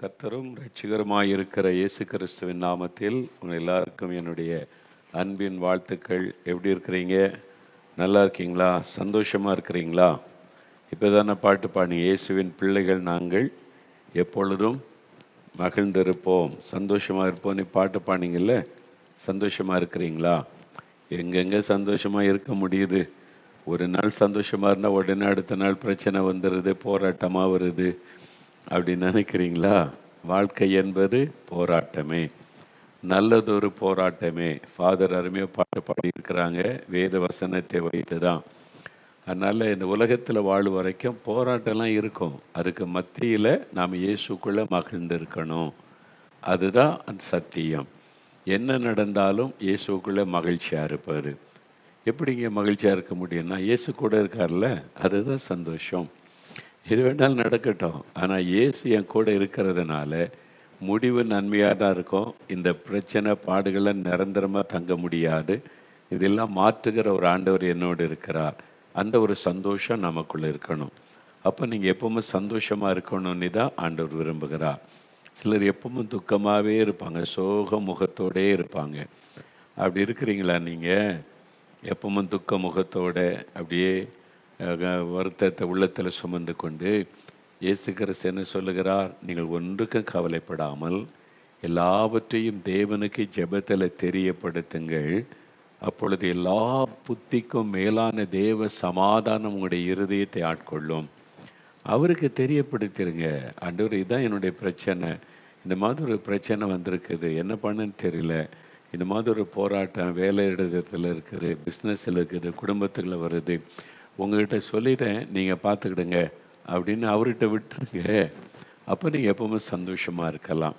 கர்த்தரும் இரட்சகருமாய் இருக்கிற இயேசு கிறிஸ்துவின் நாமத்தில் உங்கள் எல்லாருக்கும் என்னுடைய அன்பின் வாழ்த்துக்கள். எப்படி இருக்கிறீங்க? நல்லா இருக்கீங்களா? சந்தோஷமாக இருக்கிறீங்களா? இப்போ தானே பாட்டு பாடி இயேசுவின் பிள்ளைகள் நாங்கள் எப்பொழுதும் மகிழ்ந்திருப்போம், சந்தோஷமாக இருப்போம்னு பாட்டு பாடிங்கல்ல. சந்தோஷமாக இருக்கிறீங்களா? எங்கெங்கே சந்தோஷமாக இருக்க முடியுது? ஒரு நாள் சந்தோஷமாக இருந்தால் உடனே அடுத்த நாள் பிரச்சனை வந்துடுது, போராட்டமாக வருது. அப்படி நினைக்கிறீங்களா? வாழ்க்கை என்பது போராட்டமே, நல்லதொரு போராட்டமே. ஃபாதர் அருமையாக பாட்டு பாடியிருக்கிறாங்க, வேத வசனத்தை வைத்து தான். அதனால் இந்த உலகத்தில் வாழும் வரைக்கும் போராட்டம்லாம் இருக்கும். அதுக்கு மத்தியில் நாம் இயேசுக்குள்ளே மகிழ்ந்திருக்கணும். அதுதான் அந்த சத்தியம். என்ன நடந்தாலும் இயேசுக்குள்ளே மகிழ்ச்சியாக இருப்பார். எப்படிங்க மகிழ்ச்சியாக இருக்க முடியும்னா, இயேசு கூட இருக்கார்ல, அதுதான் சந்தோஷம். எது வேணாலும் நடக்கட்டும், ஆனால் இயேசு என் கூட இருக்கிறதுனால முடிவு நன்மையாக தான் இருக்கும். இந்த பிரச்சனை பாடுகளை நிரந்தரமாக தங்க முடியாது. இதெல்லாம் மாற்றுகிற ஒரு ஆண்டவர் என்னோடு இருக்கிறார். அந்த ஒரு சந்தோஷம் நமக்குள்ளே இருக்கணும். அப்போ நீங்கள் எப்பவுமே சந்தோஷமாக இருக்கணும்னு தான் ஆண்டவர் விரும்புகிறார். சிலர் எப்பவும் துக்கமாகவே இருப்பாங்க, சோக முகத்தோடே இருப்பாங்க. அப்படி இருக்கிறீங்களா? நீங்கள் எப்பவும் துக்க முகத்தோட அப்படியே வருத்தத்தை உள்ளத்தில் சுமந்து கொண்டு, இயேசு கிறிஸ்து என்ன சொல்லுகிறார்? நீங்கள் ஒன்றுக்கும் கவலைப்படாமல் எல்லாவற்றையும் தேவனுக்கு ஜெபத்தில் தெரியப்படுத்துங்கள். அப்பொழுது எல்லா புத்திக்கும் மேலான தேவ சமாதானம் உங்களுடைய இருதயத்தை ஆட்கொள்ளும். அவருக்கு தெரியப்படுத்திடுங்க. ஆண்டவர், இதுதான் என்னுடைய பிரச்சனை, இந்த மாதிரி ஒரு பிரச்சனை வந்திருக்குது, என்ன பண்ணுன்னு தெரியல, இந்த மாதிரி ஒரு போராட்டம் வேலை இடத்துல இருக்குது, பிஸ்னஸில் இருக்குது, குடும்பத்தில் வருது, உங்கள்கிட்ட சொல்லிட்டேன், நீங்கள் பார்த்துக்கிடுங்க அப்படின்னு அவர்கிட்ட விட்டுருங்க. அப்போ நீங்கள் எப்பவுமே சந்தோஷமாக இருக்கலாம்.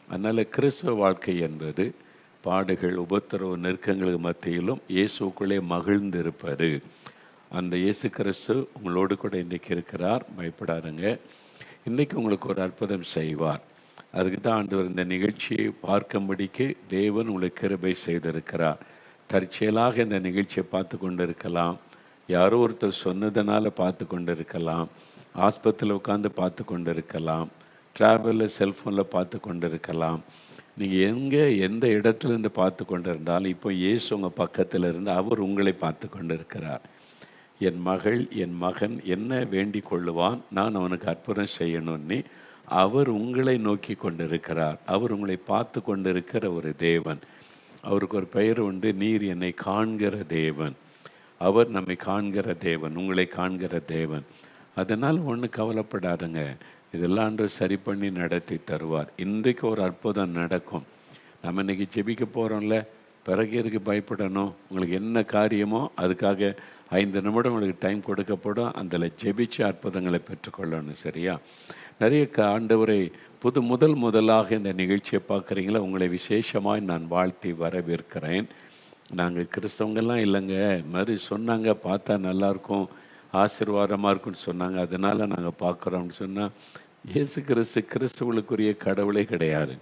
அதனால் கிறிஸ்துவ வாழ்க்கை என்பது பாடுகள், உபத்திரவு, நெருக்கங்களுக்கு மத்தியிலும் இயேசுக்குள்ளே மகிழ்ந்து இருப்பார். அந்த இயேசு கிறிஸ்து உங்களோடு கூட இன்றைக்கி இருக்கிறார். பயப்படாதுங்க. இன்றைக்கி உங்களுக்கு ஒரு அற்புதம் செய்வார். அதுக்கு தான் ஆண்டவர் இந்த நிகழ்ச்சியை பார்க்கும்படிக்கு தேவன் உங்களுக்கு கிருபை செய்திருக்கிறார். தற்செயலாக இந்த நிகழ்ச்சியை பார்த்து கொண்டு இருக்கலாம், யாரோ ஒருத்தர் சொன்னதுனால பார்த்து கொண்டு இருக்கலாம், ஆஸ்பத்திரியில் உட்காந்து பார்த்து கொண்டு இருக்கலாம், ட்ராவலில் செல்ஃபோனில் பார்த்து கொண்டு இருக்கலாம். நீங்கள் எந்த இடத்துலேருந்து பார்த்து கொண்டு இருந்தாலும் இப்போ இயேசு உங்கள் பக்கத்தில் இருந்து அவர் உங்களை பார்த்து கொண்டு இருக்கிறார். என் மகள், என் மகன் என்ன வேண்டிக் கொள்ளுவான், நான் அவனுக்கு அற்புதம் செய்யணும்னு அவர் உங்களை நோக்கி கொண்டு இருக்கிறார். அவர் உங்களை பார்த்து கொண்டு இருக்கிற ஒரு தேவன். அவருக்கு ஒரு பெயர் உண்டு, நீர் என்னை காண்கிற தேவன். அவர் நம்மை காண்கிற தேவன், உங்களை காண்கிற தேவன். அதனால் ஒன்றும் கவலைப்படாதுங்க, இதெல்லாம் ஆண்டு சரி பண்ணி நடத்தி தருவார். இன்றைக்கு ஒரு அற்புதம் நடக்கும். நம்ம இன்றைக்கி ஜெபிக்க போகிறோம்ல, பிறகு எதுக்கு பயப்படணும்? உங்களுக்கு என்ன காரியமோ அதுக்காக 5 நிமிடம் உங்களுக்கு டைம் கொடுக்கப்படும். அதில் ஜெபிச்சு அற்புதங்களை பெற்றுக்கொள்ளணும். சரியா? நிறைய ஆண்டவரை முதலாக இந்த நிகழ்ச்சியை பார்க்குறீங்களா? உங்களை விசேஷமாக நான் வாழ்த்தி வரவேற்கிறேன். நாங்கள் கிறிஸ்தவங்கெல்லாம் இல்லைங்க, மாதிரி சொன்னாங்க, பார்த்தா நல்லாயிருக்கும், ஆசீர்வாதமாக இருக்குன்னு சொன்னாங்க, அதனால் நாங்கள் பார்க்குறோம்னு சொன்னால், இயேசு கிறிஸ்துவுக்குரிய கடவுளே கிடையாது.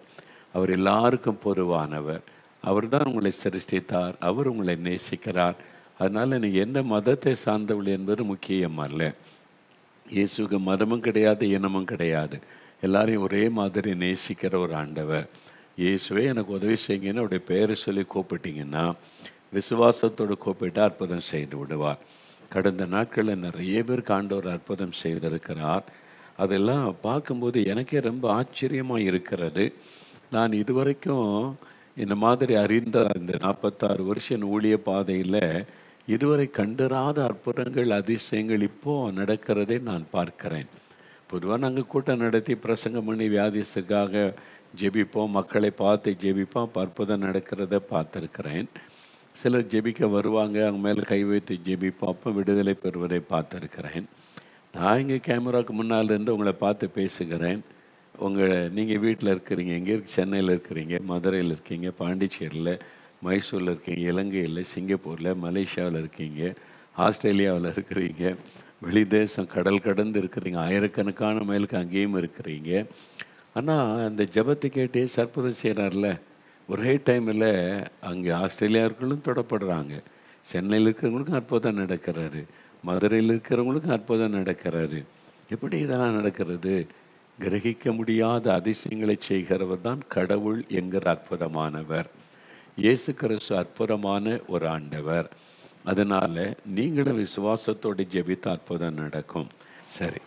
அவர் எல்லாருக்கும் பொதுவானவர். அவர் தான் உங்களை சிருஷ்டித்தார், அவர் உங்களை நேசிக்கிறார். அதனால் நீங்கள் எந்த மதத்தை சார்ந்தவள் என்பது முக்கியம் அல்ல. இயேசுக்கு மதமும் கிடையாது, இனமும் கிடையாது. எல்லாரையும் ஒரே மாதிரி நேசிக்கிற ஒரு ஆண்டவர். இயேசுவே எனக்கு உதவி செய்யுங்கன்னு அவருடைய பெயரை சொல்லி கூப்பிட்டிங்கன்னா, விசுவாசத்தோடு கூப்பிட்டு அற்புதம் செய்து விடுவார். கடந்த நாட்களில் நிறைய பேருக்கு ஆண்டவர் அற்புதம் செய்திருக்கிறார். அதெல்லாம் பார்க்கும்போது எனக்கே ரொம்ப ஆச்சரியமாக இருக்கிறது. நான் இதுவரைக்கும் இந்த மாதிரி அறிந்த இந்த 46 வருஷம் ஊழிய பாதையில் இதுவரை கண்டிராத அற்புதங்கள், அதிசயங்கள் இப்போது நடக்கிறதை நான் பார்க்கிறேன். பொதுவாக நாங்கள் கூட்டம் நடத்தி பிரசங்கம் பண்ணி வியாதிஸுக்காக ஜெபிப்போம், மக்களை பார்த்து ஜெபிப்போம், அற்புதம் நடக்கிறத பார்த்துருக்கிறேன். சிலர் ஜெபிக்க வருவாங்க, அவங்க மேலே கை வைத்து ஜெபிப்போம், அப்போ விடுதலை பெறுவதை பார்த்துருக்கிறேன். நான் இங்கே கேமராவுக்கு முன்னால் இருந்து உங்களை பார்த்து பேசுகிறேன். நீங்கள் வீட்டில் இருக்கிறீங்க, எங்கே சென்னையில் இருக்கிறீங்க, மதுரையில் இருக்கீங்க, பாண்டிச்சேரியில், மைசூரில் இருக்கீங்க, இலங்கையில், சிங்கப்பூரில், மலேசியாவில் இருக்கீங்க, ஆஸ்திரேலியாவில் இருக்கிறீங்க, வெளிதேசம் கடல் கடந்து இருக்கிறீங்க, ஆயிரக்கணக்கான மைலுக்கு அங்கேயும் இருக்கிறீங்க. ஆனால் அந்த ஜெபத்தை கேட்டே அற்புதம் செய்கிறார்ல. ஒரே டைமில் அங்கே ஆஸ்திரேலியாவுக்குள்ளும் தொடப்படுறாங்க, சென்னையில் இருக்கிறவங்களுக்கும் அற்புதம் நடக்கிறாரு, மதுரையில் இருக்கிறவங்களுக்கும் அற்புதம் நடக்கிறாரு. எப்படி இதெல்லாம் நடக்கிறது? கிரகிக்க முடியாத அதிசயங்களை செய்கிறவர் தான் கடவுள் என்கிற அற்புதமானவர். இயேசு கிறிஸ்து அற்புதமான ஒரு ஆண்டவர். அதனால் நீங்களும் விசுவாசத்தோடு ஜெபித்த அற்புதம் நடக்கும். சரி,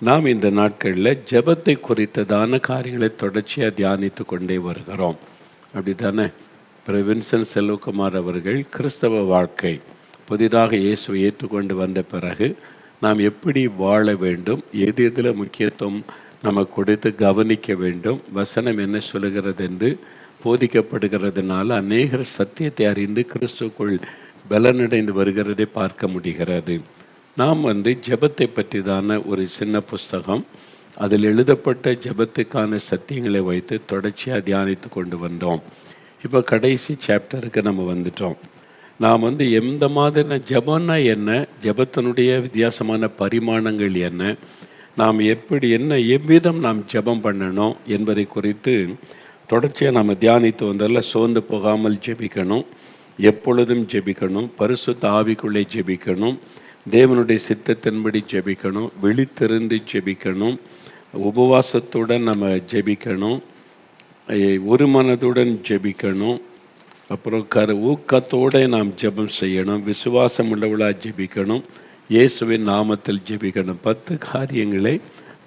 நாம் இந்த நாட்களில் ஜெபத்தை குறித்ததான காரியங்களை தொடர்ச்சியாக தியானித்து கொண்டே வருகிறோம். அப்படி தானே? வின்சென்ட் செல்வகுமார் அவர்கள் கிறிஸ்தவ வாழ்க்கை புதிதாக இயேசுவை ஏற்றுக்கொண்டு வந்த பிறகு நாம் எப்படி வாழ வேண்டும், எது எதில் முக்கியத்துவம் நம்ம கொடுத்து கவனிக்க வேண்டும், வசனம் என்ன சொல்லுகிறது என்று போதிக்கப்படுகிறதுனால அநேகர் சத்தியத்தை அறிந்து கிறிஸ்துக்குள் பலனடைந்து வருகிறதை பார்க்க முடிகிறது. நாம் ஜெபத்தை பற்றி தான ஒரு சின்ன புஸ்தகம், அதில் எழுதப்பட்ட ஜெபத்துக்கான சத்தியங்களை வைத்து தொடர்ச்சியாக தியானித்து கொண்டு வந்தோம். இப்போ கடைசி சாப்டருக்கு நம்ம வந்துட்டோம். நாம் எந்த மாதிரியான ஜெபம்னா என்ன, ஜெபத்தினுடைய வித்தியாசமான பரிமாணங்கள் என்ன, நாம் எப்படி எவ்விதம் நாம் ஜெபம் பண்ணணும் என்பதை குறித்து தொடர்ச்சியாக நாம் தியானித்து வந்தால சோர்ந்து போகாமல் ஜெபிக்கணும், எப்பொழுதும் ஜெபிக்கணும், பரிசுத்த ஆவிக்குள்ளே ஜெபிக்கணும், தேவனுடைய சித்தத்தின்படி ஜெபிக்கணும், விழித்திருந்து ஜெபிக்கணும், உபவாசத்துடன் நம்ம ஜெபிக்கணும், ஒரு மனதுடன் ஜெபிக்கணும், அப்புறம் ஊக்கத்தோடு நாம் ஜெபம் செய்யணும், விசுவாசம் உள்ளவளாக ஜெபிக்கணும், இயேசுவின் நாமத்தில் ஜெபிக்கணும். 10 காரியங்களை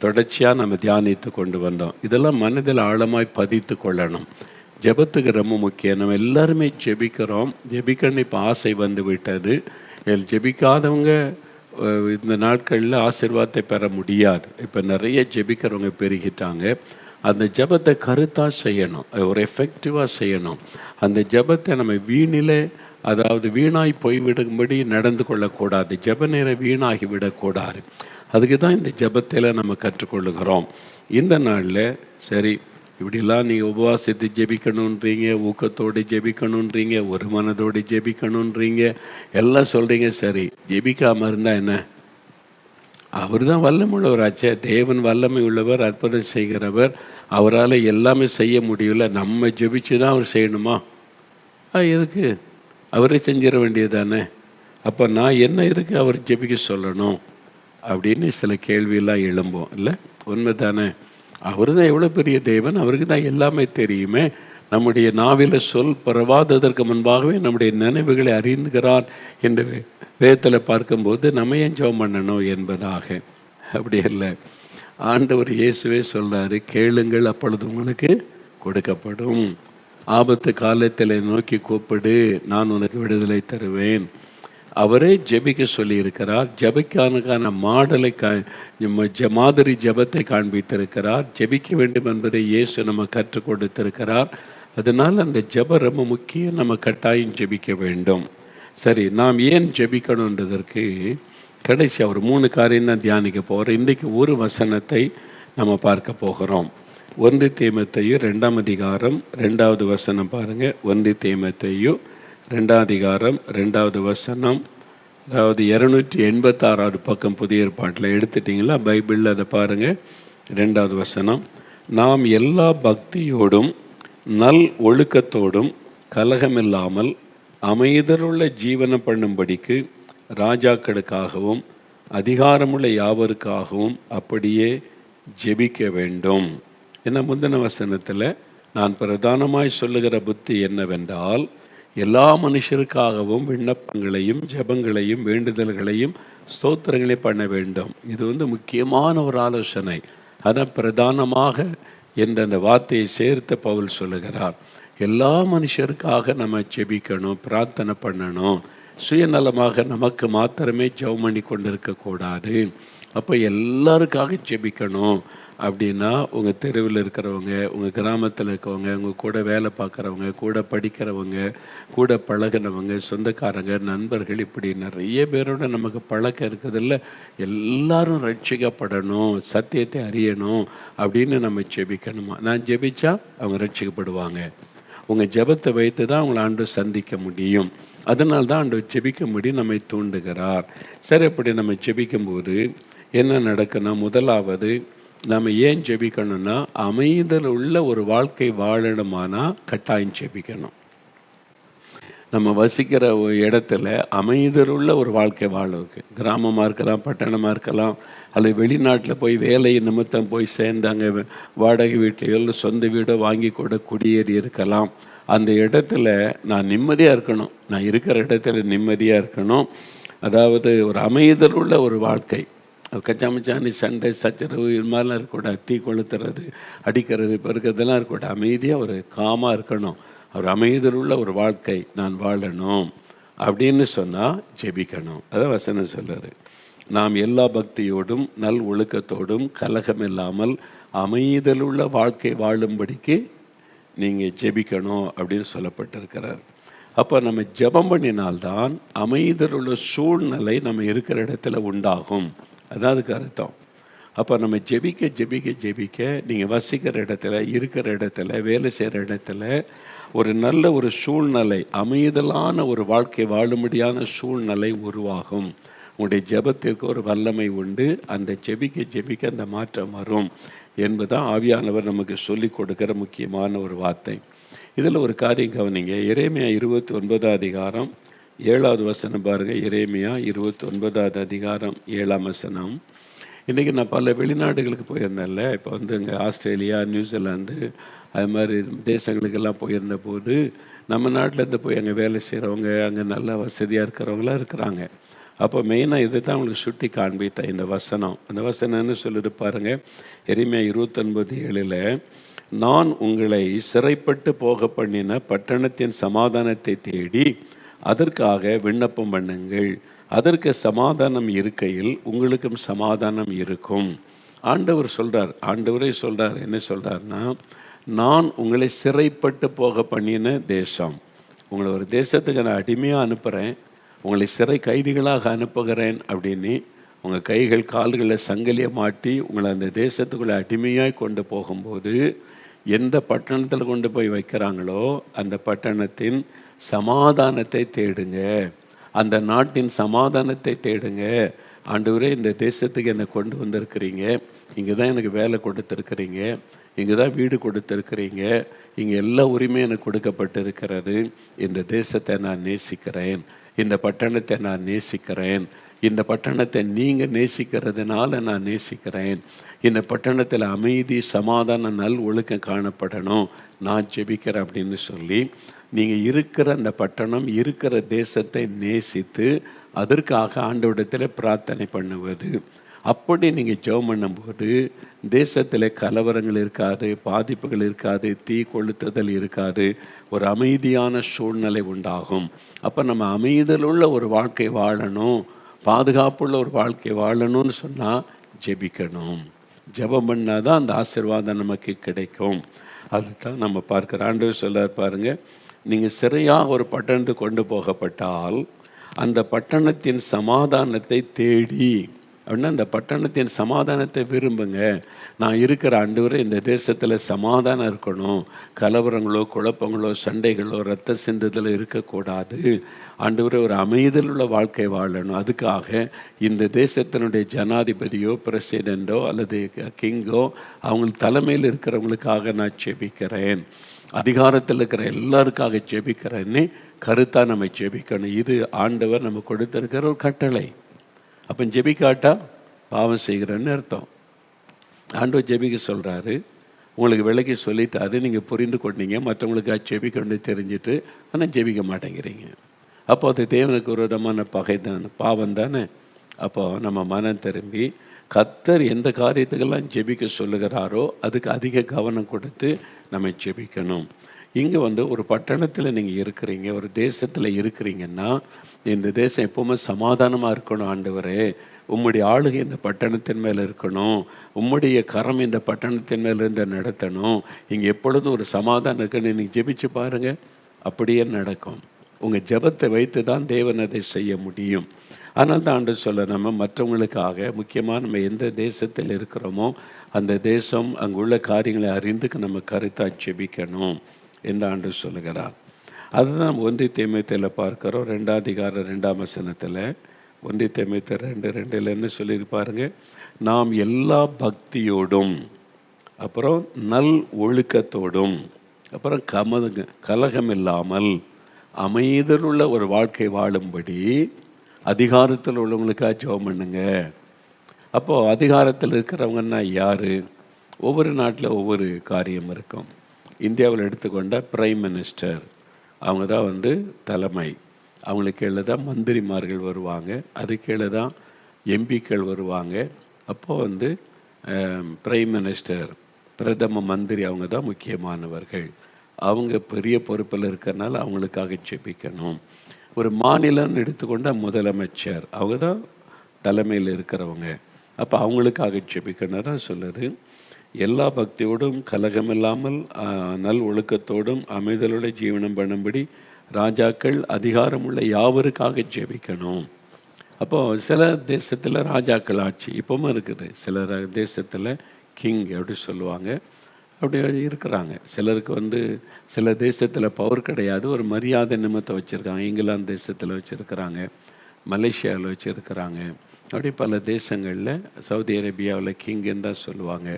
தொடர்ச்சியாக நம்ம தியானித்து கொண்டு வந்தோம். இதெல்லாம் மனதில் ஆழமாய் பதித்து கொள்ளணும். ஜெபத்துக்கு ரொம்ப முக்கியம். நம்ம எல்லாருமே ஜெபிக்கிறோம், ஜெபிக்கணும் இப்போ ஆசை வந்து விட்டது. ஜெபிக்காதவங்க இந்த நாட்களில் ஆசீர்வாதத்தை பெற முடியாது. இப்போ நிறைய ஜெபிக்கிறவங்க பெருகிட்டாங்க. அந்த ஜெபத்தை கருத்தாக செய்யணும், ஒரு எஃபெக்டிவாக செய்யணும். அந்த ஜெபத்தை நம்ம வீணிலே, அதாவது வீணாய் போய்விடும்படி நடந்து கொள்ளக்கூடாது. ஜெப நேரம் வீணாகி விடக்கூடாது. அதுக்கு தான் இந்த ஜெபத்தில் நம்ம கற்றுக்கொள்ளுகிறோம். இந்த நாளில் சரி, இப்படிலாம் நீங்கள் உபவாசத்தை ஜெபிக்கணுன்றீங்க, ஊக்கத்தோடு ஜெபிக்கணுன்றீங்க, ஒரு மனதோடு ஜெபிக்கணுன்றீங்க, எல்லாம் சொல்கிறீங்க. சரி, ஜெபிக்காமல் இருந்தால் என்ன? அவர் தான் வல்லமை உள்ளவராச்சே. தேவன் வல்லமை உள்ளவர், அற்புதம் செய்கிறவர். அவரால் எல்லாமே செய்ய முடியல. நம்ம ஜெபிச்சு தான் அவர் செய்யணுமா? எதுக்கு? அவரே செஞ்சிட வேண்டியது தானே. அப்போ நான் என்ன எதுக்கு அவர் ஜெபிக்க சொல்லணும் அப்படின்னு சில கேள்வியெல்லாம் எழும்போம். இல்லை, உண்மை தானே? அவர் தான் எவ்வளோ பெரிய தேவன், அவருக்கு தான் எல்லாமே தெரியுமே. நம்முடைய நாவில சொல் பரவாததற்கு முன்பாகவே நம்முடைய நினைவுகளை அறிந்துகிறார் என்று வேதத்தில் பார்க்கும்போது நம்ம ஏன் ஜெபம் பண்ணணும் என்பதாக. அப்படி இல்லை, ஆண்டவர் இயேசுவே சொல்கிறாரு, கேளுங்கள் அப்பொழுது உங்களுக்கு கொடுக்கப்படும், ஆபத்து காலத்தில் நோக்கி கூப்பிடு, நான் உனக்கு விடுதலை தருவேன். அவரே ஜெபிக்க சொல்லியிருக்கிறார். ஜெபிக்கான மாடலை மாதிரி ஜெபத்தை காண்பித்திருக்கிறார். ஜெபிக்க வேண்டும் என்பதை இயேசு நம்ம கற்றுக் கொடுத்திருக்கிறார். அதனால் அந்த ஜெபம் ரொம்ப முக்கியம். நம்ம கட்டாயம் ஜெபிக்க வேண்டும். சரி, நாம் ஏன் ஜெபிக்கணுன்றதற்கு கடைசி ஒரு 3 காரியம் தான் தியானிக்க போகிறோம். இன்றைக்கு ஒரு வசனத்தை நம்ம பார்க்க போகிறோம். 1 தீமோத்தேயு 2ஆம் அதிகாரம் 2வது வசனம் பாருங்கள். 1 தீமோத்தேயு 2ஆம் அதிகாரம் 2வது வசனம், அதாவது 286வது பக்கம் புதிய ஏற்பாட்டில் எடுத்துட்டிங்களா? பைபிளில் அதை பாருங்கள். 2வது வசனம், நாம் எல்லா பக்தியோடும் நல் ஒழுக்கத்தோடும் கலகமில்லாமல் அமைதலுள்ள ஜீவனம் பண்ணும்படிக்கு ராஜாக்களுக்காகவும் அதிகாரமுள்ள யாவருக்காகவும் அப்படியே ஜெபிக்க வேண்டும். என்ன, முந்தின வசனத்தில் நான் பிரதானமாய் சொல்லுகிற புத்தி என்னவென்றால், எல்லா மனுஷருக்காகவும் விண்ணப்பங்களையும் ஜெபங்களையும் வேண்டுதல்களையும் ஸ்தோத்திரங்களையும் பண்ண வேண்டும். இது முக்கியமான ஒரு ஆலோசனை. ஆனால் பிரதானமாக என்ற அந்த வார்த்தையை சேர்த்து பவுல் சொல்லுகிறார். எல்லா மனுஷருக்காக நம்ம ஜெபிக்கணும், பிரார்த்தனை பண்ணணும். சுயநலமாக நமக்கு மாத்திரமே ஜெபம் பண்ணி கொண்டு இருக்கக்கூடாது. அப்போ எல்லாருக்காக ஜெபிக்கணும். அப்படின்னா உங்கள் தெருவில் இருக்கிறவங்க, உங்கள் கிராமத்தில் இருக்கிறவங்க, உங்கள் கூட வேலை பார்க்குறவங்க, கூட படிக்கிறவங்க, கூட பழகினவங்க, சொந்தக்காரங்க, நண்பர்கள், இப்படி நிறைய பேரோட நமக்கு பழக்கம் இருக்குதில்ல. எல்லாரும் ரட்சிக்கப்படணும், சத்தியத்தை அறியணும் அப்படின்னு நம்ம ஜெபிக்கணுமா? நான் ஜெபிச்சா அவங்க ரட்சிக்கப்படுவாங்க. உங்கள் ஜெபத்தை வைத்து தான் அவங்கள ஆண்டவர் சந்திக்க முடியும். அதனால தான் ஆண்டவர் ஜெபிக்கும்படி நம்மை தூண்டுகிறார். சரி, அப்படி நம்ம ஜெபிக்கும்போது என்ன நடக்குன்னா, முதலாவது நம்ம ஏன் ஜெபிக்கணும்னா, அமைதல் உள்ள ஒரு வாழ்க்கை வாழணுமானா கட்டாயம் ஜெபிக்கணும். நம்ம வசிக்கிற இடத்துல அமைதலுள்ள ஒரு வாழ்க்கை வாழறதுக்கு, கிராமமாக இருக்கலாம், பட்டணமாக இருக்கலாம், அல்லது வெளிநாட்டில் போய் வேலை நிமித்தம் போய் சேர்ந்தாங்க, வாடகை வீட்லையோ இல்லை சொந்த வீடோ வாங்கி கூட குடியேறி இருக்கலாம். அந்த இடத்துல நான் நிம்மதியாக இருக்கணும், நான் இருக்கிற இடத்துல நிம்மதியாக இருக்கணும். அதாவது ஒரு அமைதலுள்ள ஒரு வாழ்க்கை. கச்சாமச்சானி சண்டை சச்சரவு இது மாதிரிலாம் இருக்கக்கூடாது. தீ கொளுத்துறது, அடிக்கிறது, பெருக்கிறதெல்லாம் இருக்கக்கூடாது. அமைதியாக ஒரு காமாக இருக்கணும். அவர் அமைதலுள்ள ஒரு வாழ்க்கை நான் வாழணும் அப்படின்னு சொன்னால் ஜெபிக்கணும். அதான் வசனம் சொல்கிறாரு, நாம் எல்லா பக்தியோடும் நல் ஒழுக்கத்தோடும் கலகம் இல்லாமல் அமைதலுள்ள வாழ்க்கை வாழும்படிக்கு நீங்கள் ஜெபிக்கணும் அப்படின்னு சொல்லப்பட்டிருக்கிறார். அப்போ நம்ம ஜெபம் பண்ணினால்தான் அமைதலுள்ள சூழ்நிலை நம்ம இருக்கிற இடத்துல உண்டாகும். அதான் அதுக்கு அர்த்தம். அப்போ நம்ம ஜெபிக்க ஜெபிக்க ஜெபிக்க நீங்கள் வசிக்கிற இடத்துல, இருக்கிற இடத்துல, வேலை செய்கிற இடத்துல ஒரு நல்ல ஒரு சூழ்நிலை, அமைதலான ஒரு வாழ்க்கை வாழும்படியான சூழ்நிலை உருவாகும். உங்களுடைய ஜெபத்திற்கு ஒரு வல்லமை உண்டு. அந்த ஜெபிக்க ஜெபிக்க அந்த மாற்றம் வரும் என்பதுதான் ஆவியானவர் நமக்கு சொல்லி கொடுக்கிற முக்கியமான ஒரு வார்த்தை. இதில் ஒரு காரியம் கவனிங்க. எரேமியா 29 அதிகாரம் 7வது வசனம் பாருங்கள். எரேமியா 29 அதிகாரம் 7ஆம் வசனம். இன்றைக்கி நான் பல வெளிநாடுகளுக்கு போயிருந்தேன்ல. இப்போ இங்கே ஆஸ்திரேலியா, நியூசிலாந்து, அது மாதிரி தேசங்களுக்கெல்லாம் போயிருந்த போது நம்ம நாட்டிலேருந்து போய் அங்கே வேலை செய்கிறவங்க, அங்கே நல்லா வசதியாக இருக்கிறவங்களாம் இருக்கிறாங்க. அப்போ மெயினாக இதை தான் அவங்களுக்கு சுட்டி காண்பித்தேன் இந்த வசனம். அந்த வசனம் என்ன சொல்லிட்டு பாருங்கள். எரேமியா 29:7, நான் உங்களை சிறைப்பட்டு போக பண்ணின பட்டணத்தின் சமாதானத்தை தேடி அதற்காக விண்ணப்பம் பண்ணுங்கள், அதற்கு சமாதானம் இருக்கையில் உங்களுக்கும் சமாதானம் இருக்கும். ஆண்டவர் சொல்கிறார், ஆண்டவரே சொல்கிறார். என்ன சொல்கிறார்னா, நான் உங்களை சிறைப்பட்டு போக பண்ணின தேசம், உங்களை ஒரு தேசத்துக்கு நான் அடிமையாக அனுப்புகிறேன், உங்களை சிறை கைதிகளாக அனுப்புகிறேன் அப்படின்னு உங்கள் கைகள் கால்களை சங்கிலியை மாட்டி உங்களை அந்த தேசத்துக்குள்ளே அடிமையாக கொண்டு போகும்போது எந்த பட்டணத்தில் கொண்டு போய் வைக்கிறாங்களோ அந்த பட்டணத்தின் சமாதானத்தை தேடுங்க, அந்த நாட்டின் சமாதானத்தை தேடுங்க. ஆண்டவரே, இந்த தேசத்துக்கு என்னை கொண்டு வந்திருக்கிறீங்க, இங்கே தான் எனக்கு வேலை கொடுத்துருக்கிறீங்க, இங்கே தான் வீடு கொடுத்துருக்கிறீங்க, இங்கே எல்லா உரிமையும் எனக்கு கொடுக்கப்பட்டிருக்கிறது. இந்த தேசத்தை நான் நேசிக்கிறேன், இந்த பட்டணத்தை நான் நேசிக்கிறேன், இந்த பட்டணத்தை நீங்கள் நேசிக்கிறதுனால நான் நேசிக்கிறேன், இந்த பட்டணத்தில் அமைதி, சமாதானம், நல் ஒழுக்கம் காணப்படணும், நான் ஜெபிக்கிறேன் அப்படின்னு சொல்லி நீங்கள் இருக்கிற அந்த பட்டணம், இருக்கிற தேசத்தை நேசித்து அதற்காக ஆண்டவரிடத்தில் பிரார்த்தனை பண்ணுவது. அப்படி நீங்கள் ஜெபம் பண்ணும்போது தேசத்தில் கலவரங்கள் இருக்காது, பாதிப்புகள் இருக்காது, தீ கொளுத்துதல் இருக்காது, ஒரு அமைதியான சூழ்நிலை உண்டாகும். அப்போ நம்ம அமைதலுள்ள ஒரு வாழ்க்கை வாழணும், பாதுகாப்புள்ள ஒரு வாழ்க்கை வாழணும்னு சொன்னால் ஜெபிக்கணும். ஜெபம் பண்ணால் தான் அந்த ஆசீர்வாதம் நமக்கு கிடைக்கும். அதுதான் நம்ம பார்க்குற ஆண்டவர் சொல்றார் பாருங்க, நீங்கள் சிறையாக ஒரு பட்டணத்துக்கு கொண்டு போகப்பட்டால் அந்த பட்டணத்தின் சமாதானத்தை தேடி, அப்படின்னா அந்த பட்டணத்தின் சமாதானத்தை விரும்புங்க. நான் இருக்கிற ஆண்டவரே, இந்த தேசத்தில் சமாதானம் இருக்கணும், கலவரங்களோ குழப்பங்களோ சண்டைகளோ ரத்த சிந்துதலோ இருக்கக்கூடாது. ஆண்டவரே, ஒரு அமைதலுள்ள வாழ்க்கை வாழணும், அதுக்காக இந்த தேசத்தினுடைய ஜனாதிபதியோ பிரசிடெண்டோ அல்லது கிங்கோ அவங்க தலைமையில் இருக்கிறவங்களுக்காக நான் ஜெபிக்கிறேன், அதிகாரத்தில் இருக்கிற எல்லாருக்காக ஜெபிக்கிறேன்னு கருத்தாக நம்ம ஜெபிக்கணும். இது ஆண்டவர் நம்ம கொடுத்திருக்கிற ஒரு கட்டளை. அப்போ ஜெபிக்காட்டா பாவம் செய்கிறேன்னு அர்த்தம். ஆண்டவர் ஜெபிக்க சொல்கிறாரு, உங்களுக்கு விலைக்கு சொல்லிட்டாரு, நீங்கள் புரிந்து கொண்டீங்க, மற்றவங்களுக்காக ஜெபிக்கணும்னு தெரிஞ்சுட்டு ஆனால் ஜெபிக்க மாட்டேங்கிறீங்க. அப்போ அது தேவனுக்கு விரோதமான பகை தானே, பாவம் தானே. அப்போது நம்ம மனம் திரும்பி கர்த்தர் எந்த காரியத்துக்கெல்லாம் ஜெபிக்க சொல்லுகிறாரோ அதுக்கு அதிக கவனம் கொடுத்து நம்ம ஜெபிக்கணும். இங்கே ஒரு பட்டணத்தில் நீங்கள் இருக்கிறீங்க, ஒரு தேசத்தில் இருக்கிறீங்கன்னா இந்த தேசம் எப்போவுமே சமாதானமாக இருக்கணும். ஆண்டவரே, உம்முடைய ஆளுகை இந்த பட்டணத்தின் மேலே இருக்கணும், உம்முடைய கரம் இந்த பட்டணத்தின் மேலேருந்து நடத்தணும், இங்கே எப்பொழுதும் ஒரு சமாதானம் இருக்குன்னு நீங்கள் ஜெபிச்சு பாருங்கள், அப்படியே நடக்கும். உங்கள் ஜெபத்தை வைத்து தான் தேவன் அதை செய்ய முடியும். ஆனால் தான் ஆண்டு சொல்ல, நம்ம மற்றவங்களுக்காக முக்கியமாக நம்ம எந்த தேசத்தில் இருக்கிறோமோ அந்த தேசம் அங்குள்ள காரியங்களை அறிந்துக்கு நம்ம கருத்தாக ஜெபிக்கணும் என்று ஆண்டு சொல்லுகிறார். அதுதான் நம்ம 1 தீமோத்தேயுல பார்க்கிறோம். 2ஆம் அதிகாரம் 2ஆம் வசனத்தில் 1 தீமோத்தேயு 2:2 என்ன சொல்லியிருப்பாருங்க, நாம் எல்லா பக்தியோடும், அப்புறம் நல் ஒழுக்கத்தோடும், அப்புறம் கலகம் இல்லாமல் அமைதலுள்ள ஒரு வாழ்க்கை வாழும்படி அதிகாரத்தில் உள்ளவங்களுக்காக ஜெபம் பண்ணுங்க. அப்போது அதிகாரத்தில் இருக்கிறவங்கன்னா யார்? ஒவ்வொரு நாட்டில் ஒவ்வொரு காரியம் இருக்கும். இந்தியாவில் எடுத்துக்கொண்ட பிரைம் மினிஸ்டர், அவங்க தான் தலைமை. அவங்களுக்கு கீழே தான் மந்திரிமார்கள் வருவாங்க, அது கீழே தான் எம்பிக்கள் வருவாங்க. அப்போது பிரைம் மினிஸ்டர், பிரதம மந்திரி, அவங்க தான் முக்கியமானவர்கள். அவங்க பெரிய பொறுப்பில் இருக்கிறனால அவங்களுக்காக ஜெபிக்கணும். ஒரு மாநிலம்னு எடுத்துக்கொண்ட முதலமைச்சர், அவங்க தான் தலைமையில் இருக்கிறவங்க. அப்போ அவங்களுக்காக ஜெபிக்கணும் தான் சொல்லுது. எல்லா பக்தியோடும் கலகமில்லாமல் நல் ஒழுக்கத்தோடும் அமைதலோட ஜீவனம் பண்ணும்படி ராஜாக்கள் அதிகாரமுள்ள யாவருக்காக ஜெபிக்கணும். அப்போது சில தேசத்தில் ராஜாக்கள் ஆட்சி இப்போவும் இருக்குது. சில தேசத்தில் கிங் அப்படி சொல்லுவாங்க, அப்படி இருக்கிறாங்க. சிலருக்கு சில தேசத்தில் பவர் கிடையாது, ஒரு மரியாதை நிமித்தம் வச்சுருக்காங்க. இங்கிலாந்து தேசத்தில் வச்சுருக்கிறாங்க, மலேசியாவில் வச்சுருக்கிறாங்க. அப்படி பல தேசங்களில், சவுதி அரேபியாவில் கிங்குன்னு தான் சொல்லுவாங்க,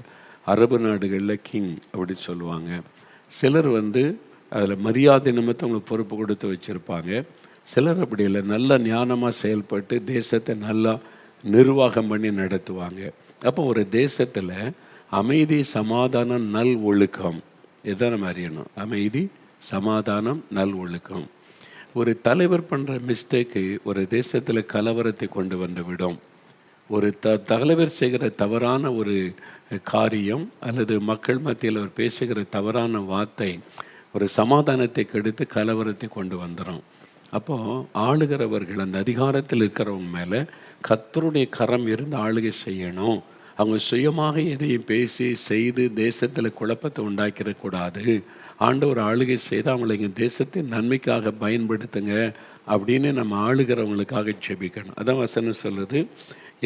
அரபு நாடுகளில் கிங் அப்படி சொல்லுவாங்க. சிலர் அதில் மரியாதை நிமித்தம் அவங்களுக்கு பொறுப்பு கொடுத்து வச்சுருப்பாங்க. சிலர் அப்படி இல்லை, நல்ல ஞானமாக செயல்பட்டு தேசத்தை நல்லா நிர்வாகம் பண்ணி நடத்துவாங்க. அப்போ ஒரு தேசத்தில் அமைதி, சமாதானம், நல் ஒழுக்கம், இதுதான் நம்ம அறியணும். அமைதி, சமாதானம், நல் ஒழுக்கம். ஒரு தலைவர் பண்ணுற மிஸ்டேக்கு ஒரு தேசத்தில் கலவரத்தை கொண்டு வந்துவிடும். ஒரு தலைவர் செய்கிற தவறான ஒரு காரியம் அல்லது மக்கள் மத்தியில் அவர் பேசுகிற தவறான வார்த்தை ஒரு சமாதானத்தை கெடுத்து கலவரத்தை கொண்டு வந்துடும். அப்போது ஆளுகிறவர்கள், அந்த அதிகாரத்தில் இருக்கிறவங்க மேலே கர்த்தருடைய கரம் இருந்து ஆளுகை செய்யணும். அவங்க சுயமாக எதையும் பேசி செய்து தேசத்தில் குழப்பத்தை உண்டாக்கிடக்கூடாது. ஆண்டவர் ஆளுகை செய்து அவங்களை இங்கே தேசத்தின் நன்மைக்காக பயன்படுத்துங்க அப்படின்னு நம்ம ஆளுகிறவங்களுக்காக ஜெபிக்கணும். அதான் வசனம் சொல்லுது,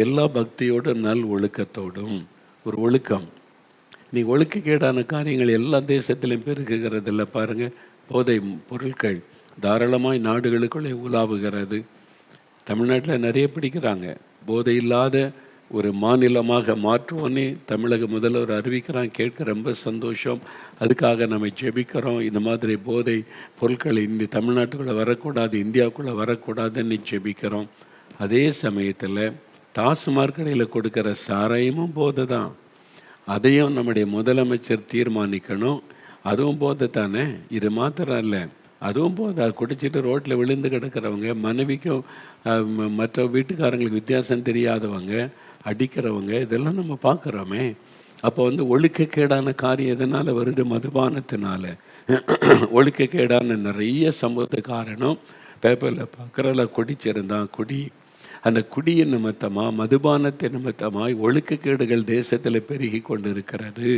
எல்லா பக்தியோடும் நல் ஒழுக்கத்தோடும். ஒரு ஒழுக்கம், நீ ஒழுக்கக்கேடான காரியங்கள் எல்லா தேசத்திலையும் பெருகுகிறதில்ல. பாருங்கள், போதை பொருட்கள் தாராளமாய் நாடுகளுக்குள்ளே உலாவுகிறது. தமிழ்நாட்டில் நிறைய பிடிக்கிறாங்க. போதை இல்லாத ஒரு மாநிலமாக மாற்றுவோன்னே தமிழக முதல்வர் அறிவிக்கிறான். கேட்க ரொம்ப சந்தோஷம். அதுக்காக நம்ம ஜெபிக்கிறோம். இந்த மாதிரி போதை பொருட்கள் இந்த தமிழ்நாட்டுக்குள்ளே வரக்கூடாது, இந்தியாவுக்குள்ளே வரக்கூடாதுன்னு ஜெபிக்கிறோம். அதே சமயத்தில் டாஸ்மாக் கடையில் கொடுக்குற சாராயமும் போதை தான். அதையும் நம்முடைய முதலமைச்சர் தீர்மானிக்கணும். அதுவும் போதை தானே. இது மாத்திரம் இல்லை, அதுவும் போதை. அது குடிச்சிட்டு ரோட்டில் விழுந்து கிடக்கிறவங்க, மனைவிக்கும் மற்ற வீட்டுக்காரங்களுக்கு வித்தியாசம் தெரியாதவங்க, அடிக்கிறவங்க, இதெல்லாம் நம்ம பார்க்குறோமே. அப்போ ஒழுக்கக்கேடான காரியம் எதனால் வருது? மதுபானத்தினால. ஒழுக்கக்கேடான நிறைய சம்பவத்து காரணம் பேப்பரில் பார்க்குறல, குடிச்சிருந்தான் குடி. அந்த குடியின் நிமித்தமாக, மதுபானத்தின் நிமித்தமாய் ஒழுக்கக்கேடுகள் தேசத்தில் பெருகி கொண்டு இருக்கிறது.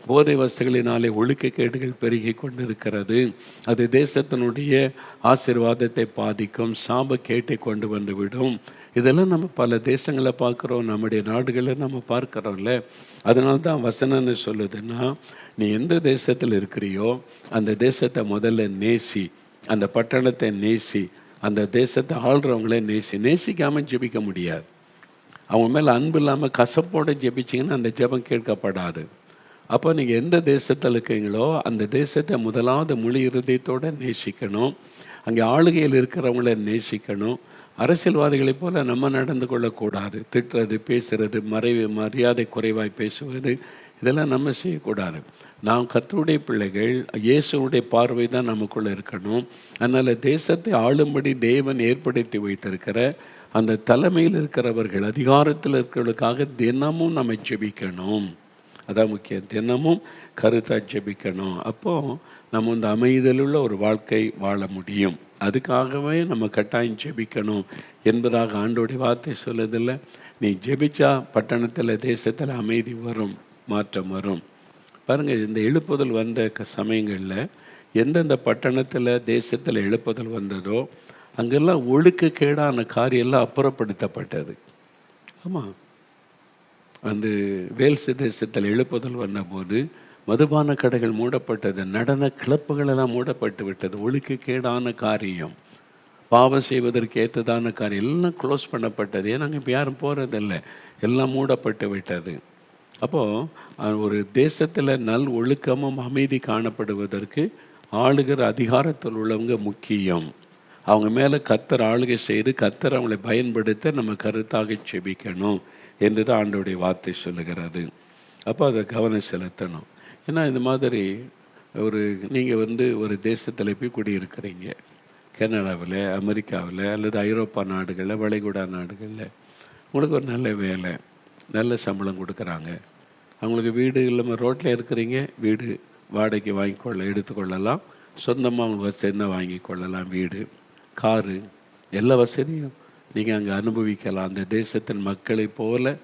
போதை வஸ்துகளினாலே ஒழுக்கக்கேடுகள் பெருகி கொண்டு இருக்கிறது. அது தேசத்தினுடைய ஆசீர்வாதத்தை பாதிக்கும், சாபக்கேட்டை கொண்டு வந்துவிடும். இதெல்லாம் நம்ம பல தேசங்களை பார்க்குறோம், நம்முடைய நாடுகளில் நம்ம பார்க்குறோம்ல. அதனால தான் வசனம்னு சொல்லுதுன்னா, நீ எந்த தேசத்தில் இருக்கிறியோ அந்த தேசத்தை முதல்ல நேசி, அந்த பட்டணத்தை நேசி, அந்த தேசத்தை ஆள்றவங்களே நேசிக்காமல் ஜெபிக்க முடியாது. அவங்க மேலே அன்பு இல்லாமல் கசப்போடு ஜெபிச்சிங்கன்னா அந்த ஜெபம் கேட்கப்படாது. அப்போ நீங்கள் எந்த தேசத்தில் இருக்கீங்களோ அந்த தேசத்தை முதலாவது முழு இருதயத்தோடு நேசிக்கணும். அங்கே ஆளுகையில் இருக்கிறவங்கள நேசிக்கணும். அரசியல்வாதிகளைப் போல் நம்ம நடந்து கொள்ளக்கூடாது. திட்டுறது, பேசுகிறது, மரியாதை குறைவாய் பேசுவது, இதெல்லாம் நம்ம செய்யக்கூடாது. நாம் கர்த்தருடைய பிள்ளைகள், இயேசுடைய பார்வை தான் நமக்குள்ளே இருக்கணும். அதனால் தேசத்தை ஆளும்படி தேவன் ஏற்படுத்தி வைத்திருக்கிற அந்த தலைமையில் இருக்கிறவர்கள், அதிகாரத்தில் இருக்கிறவர்களுக்காக தினமும் நம்ம ஜெபிக்கணும். அதான் முக்கியம். தினமும் கருத்தாக ஜெபிக்கணும். அப்போது நம்ம அமைதலுள்ள ஒரு வாழ்க்கை வாழ முடியும். அதுக்காகவே நம்ம கட்டாயம் ஜெபிக்கணும் என்பதாக ஆண்டோடைய வார்த்தை சொல்லுதில்லை. நீ ஜெபிச்சா பட்டணத்தில், தேசத்தில் அமைதி வரும், மாற்றம் வரும். பாருங்கள், இந்த எழுப்புதல் வந்த சமயங்களில் எந்தெந்த பட்டணத்தில், தேசத்தில் எழுப்புதல் வந்ததோ அங்கெல்லாம் ஒழுக்கக்கேடான காரியெல்லாம் அப்புறப்படுத்தப்பட்டது. ஆமாம், வேல்ஸ் தேசத்தில் எழுப்புதல் வந்தபோது மதுபான கடைகள் மூடப்பட்டது, நடன கிளப்புகளெல்லாம் மூடப்பட்டு விட்டது. ஒழுக்கக்கேடான காரியம், பாவம் செய்வதற்கு ஏற்றதான காரியம் எல்லாம் க்ளோஸ் பண்ணப்பட்டது. ஏன்னா அங்கே இப்போ யாரும் போகிறதில்லை, எல்லாம் மூடப்பட்டு விட்டது. அப்போது ஒரு தேசத்தில் நல் ஒழுக்கமும் அமைதி காணப்படுவதற்கு ஆளுகிற அதிகாரத்தில் உள்ளவங்க முக்கியம். அவங்க மேலே கர்த்தர் ஆளுகை செய்து கர்த்தர் அவங்களை பயன்படுத்த நம்ம கருத்தாக செபிக்கணும் என்று தான் ஆண்டவருடைய வார்த்தை சொல்லுகிறது. அப்போ அதை கவனம் செலுத்தணும். ஏன்னா இந்த மாதிரி நீங்கள் ஒரு தேசத்தில் போய் குடியிருக்கிறீங்க, கனடாவில், அமெரிக்காவில் அல்லது ஐரோப்பா நாடுகளில், வளைகுடா நாடுகளில். உங்களுக்கு ஒரு நல்ல வேலை, நல்ல சம்பளம் கொடுக்குறாங்க. அவங்களுக்கு வீடு இல்லாமல் ரோட்டில் இருக்கிறீங்க, வீடு வாடகைக்கு எடுத்துக்கொள்ளலாம். சொந்தமாக அவங்க வசதி வாங்கி கொள்ளலாம். வீடு, காரு, எல்லா வசதியும் நீங்கள் அங்கே அனுபவிக்கலாம். அந்த தேசத்தின் மக்களை போல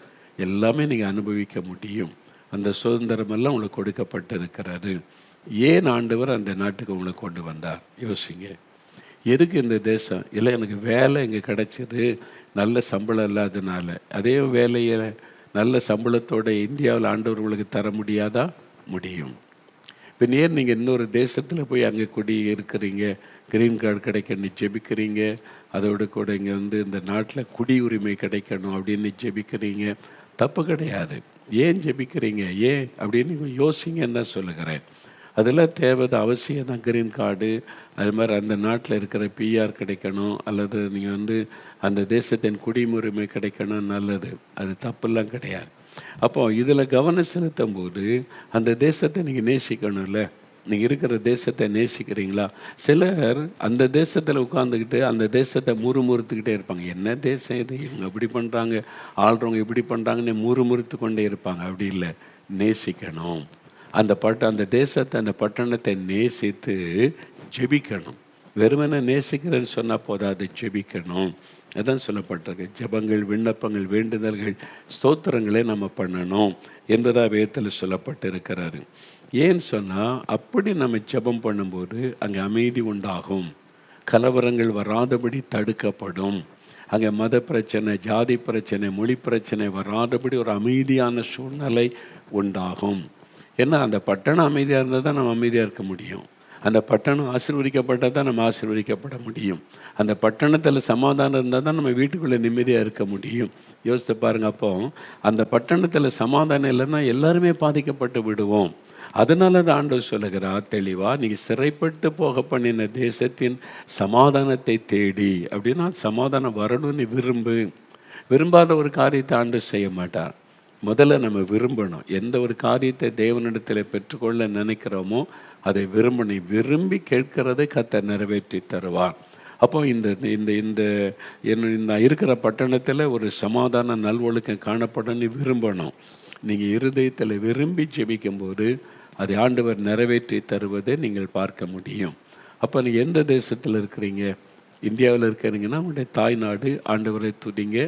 எல்லாமே நீங்கள் அனுபவிக்க முடியும். அந்த சுதந்திரமெல்லாம் உங்களுக்கு கொடுக்கப்பட்டு இருக்கிறாரு. ஏன் ஆண்டவர் அந்த நாட்டுக்கு உங்களை கொண்டு வந்தார்? யோசிங்க. எதுக்கு இந்த தேசம்? இல்லை, எனக்கு வேலை இங்கே கிடச்சிது, நல்ல சம்பளம் இல்லாதனால. அதே வேலையை நல்ல சம்பளத்தோட இந்தியாவில் ஆண்டவர் உங்களுக்கு தர முடியாதா? முடியும். இப்போ ஏன் நீங்கள் இன்னொரு தேசத்தில் போய் அங்கே குடி இருக்கிறீங்க, க்ரீன் கார்டு கிடைக்கணும்னு ஜெபிக்கிறீங்க, அதோடு கூட இங்கே இந்த நாட்டில் குடியுரிமை கிடைக்கணும் அப்படின்னு ஜெபிக்கிறீங்க? தப்பு கிடையாது. ஏன் ஜெபிக்கிறீங்க? ஏன் அப்படின்னு யோசிங்கன்னு தான் சொல்லுகிறேன். அதெல்லாம் தேவைதான், அவசியம் தான். க்ரீன் கார்டு, அது மாதிரி அந்த நாட்டில் இருக்கிற பிஆர் கிடைக்கணும், அல்லது நீங்கள் அந்த தேசத்தின் குடியுரிமை கிடைக்கணும், நல்லது. அது தப்புலாம் கிடையாது. அப்போ இதில் கவனம் செலுத்தும் போது அந்த தேசத்தை நீங்கள் நேசிக்கணும்ல. நீங்கள் இருக்கிற தேசத்தை நேசிக்கிறீங்களா? சிலர் அந்த தேசத்தில் உட்காந்துக்கிட்டு அந்த தேசத்தை முறுமுறுத்துக்கிட்டே இருப்பாங்க. என்ன தேசம் இது, இவங்க இப்படி பண்ணுறாங்க, ஆள்றவங்க இப்படி பண்ணுறாங்கன்னு முறுமுறுத்து கொண்டே இருப்பாங்க. அப்படி இல்லை, நேசிக்கணும். அந்த தேசத்தை, அந்த பட்டணத்தை நேசித்து ஜெபிக்கணும். வெறுமனை நேசிக்கிறேன்னு சொன்னால் போதாது, ஜெபிக்கணும். அதான் சொல்லப்பட்டிருக்கு. ஜெபங்கள், விண்ணப்பங்கள், வேண்டுதல்கள், ஸ்தோத்திரங்களே நம்ம பண்ணணும் என்பதாக வேதத்தில் சொல்லப்பட்டு இருக்கிறாரு. ஏன்னு சொன்னால், அப்படி நம்ம ஜெபம் பண்ணும்போது அங்கே அமைதி உண்டாகும், கலவரங்கள் வராதபடி தடுக்கப்படும். அங்கே மத பிரச்சனை, ஜாதி பிரச்சனை, மொழி பிரச்சனை வராதபடி ஒரு அமைதியான சூழ்நிலை உண்டாகும். ஏன்னா அந்த பட்டணம் அமைதியாக இருந்தால் தான் நம்ம அமைதியாக இருக்க முடியும். அந்த பட்டணம் ஆசீர்வதிக்கப்பட்டால் தான் நம்ம ஆசீர்வதிக்கப்பட முடியும். அந்த பட்டணத்தில் சமாதானம் இருந்தால் தான் நம்ம வீட்டுக்குள்ளே நிம்மதியாக இருக்க முடியும். யோசித்து பாருங்கள். அப்போ அந்த பட்டணத்தில் சமாதானம் இல்லைன்னா எல்லாருமே பாதிக்கப்பட்டு விடுவோம். அதனால தான் ஆண்டவர் சொல்லுகிறார் தெளிவாக, நீங்கள் சிறைப்பட்டு போக பண்ணின தேசத்தின் சமாதானத்தை தேடி. அப்படின்னா சமாதானம் வரணும்னு விரும்பாத ஒரு காரியத்தை ஆண்டவர் செய்ய மாட்டார். முதல்ல நம்ம விரும்பணும். எந்த ஒரு காரியத்தை தேவனிடத்தில் பெற்றுக்கொள்ள நினைக்கிறோமோ அதை விரும்பி கேட்கிறதை கர்த்தர் நிறைவேற்றி தருவார். அப்போ இந்த இருக்கிற பட்டணத்தில் ஒரு சமாதான நல்வொழுக்கம் காணப்படணும்னு விரும்பணும். நீங்கள் இருதயத்தில் விரும்பி ஜெபிக்கும்போது அதை ஆண்டவர் நிறைவேற்றி தருவதை நீங்கள் பார்க்க முடியும். அப்போ நீங்கள் எந்த தேசத்தில் இருக்கிறீங்க? இந்தியாவில் இருக்கிறீங்கன்னா உங்களுடைய தாய்நாடு, ஆண்டவரை துதிங்க.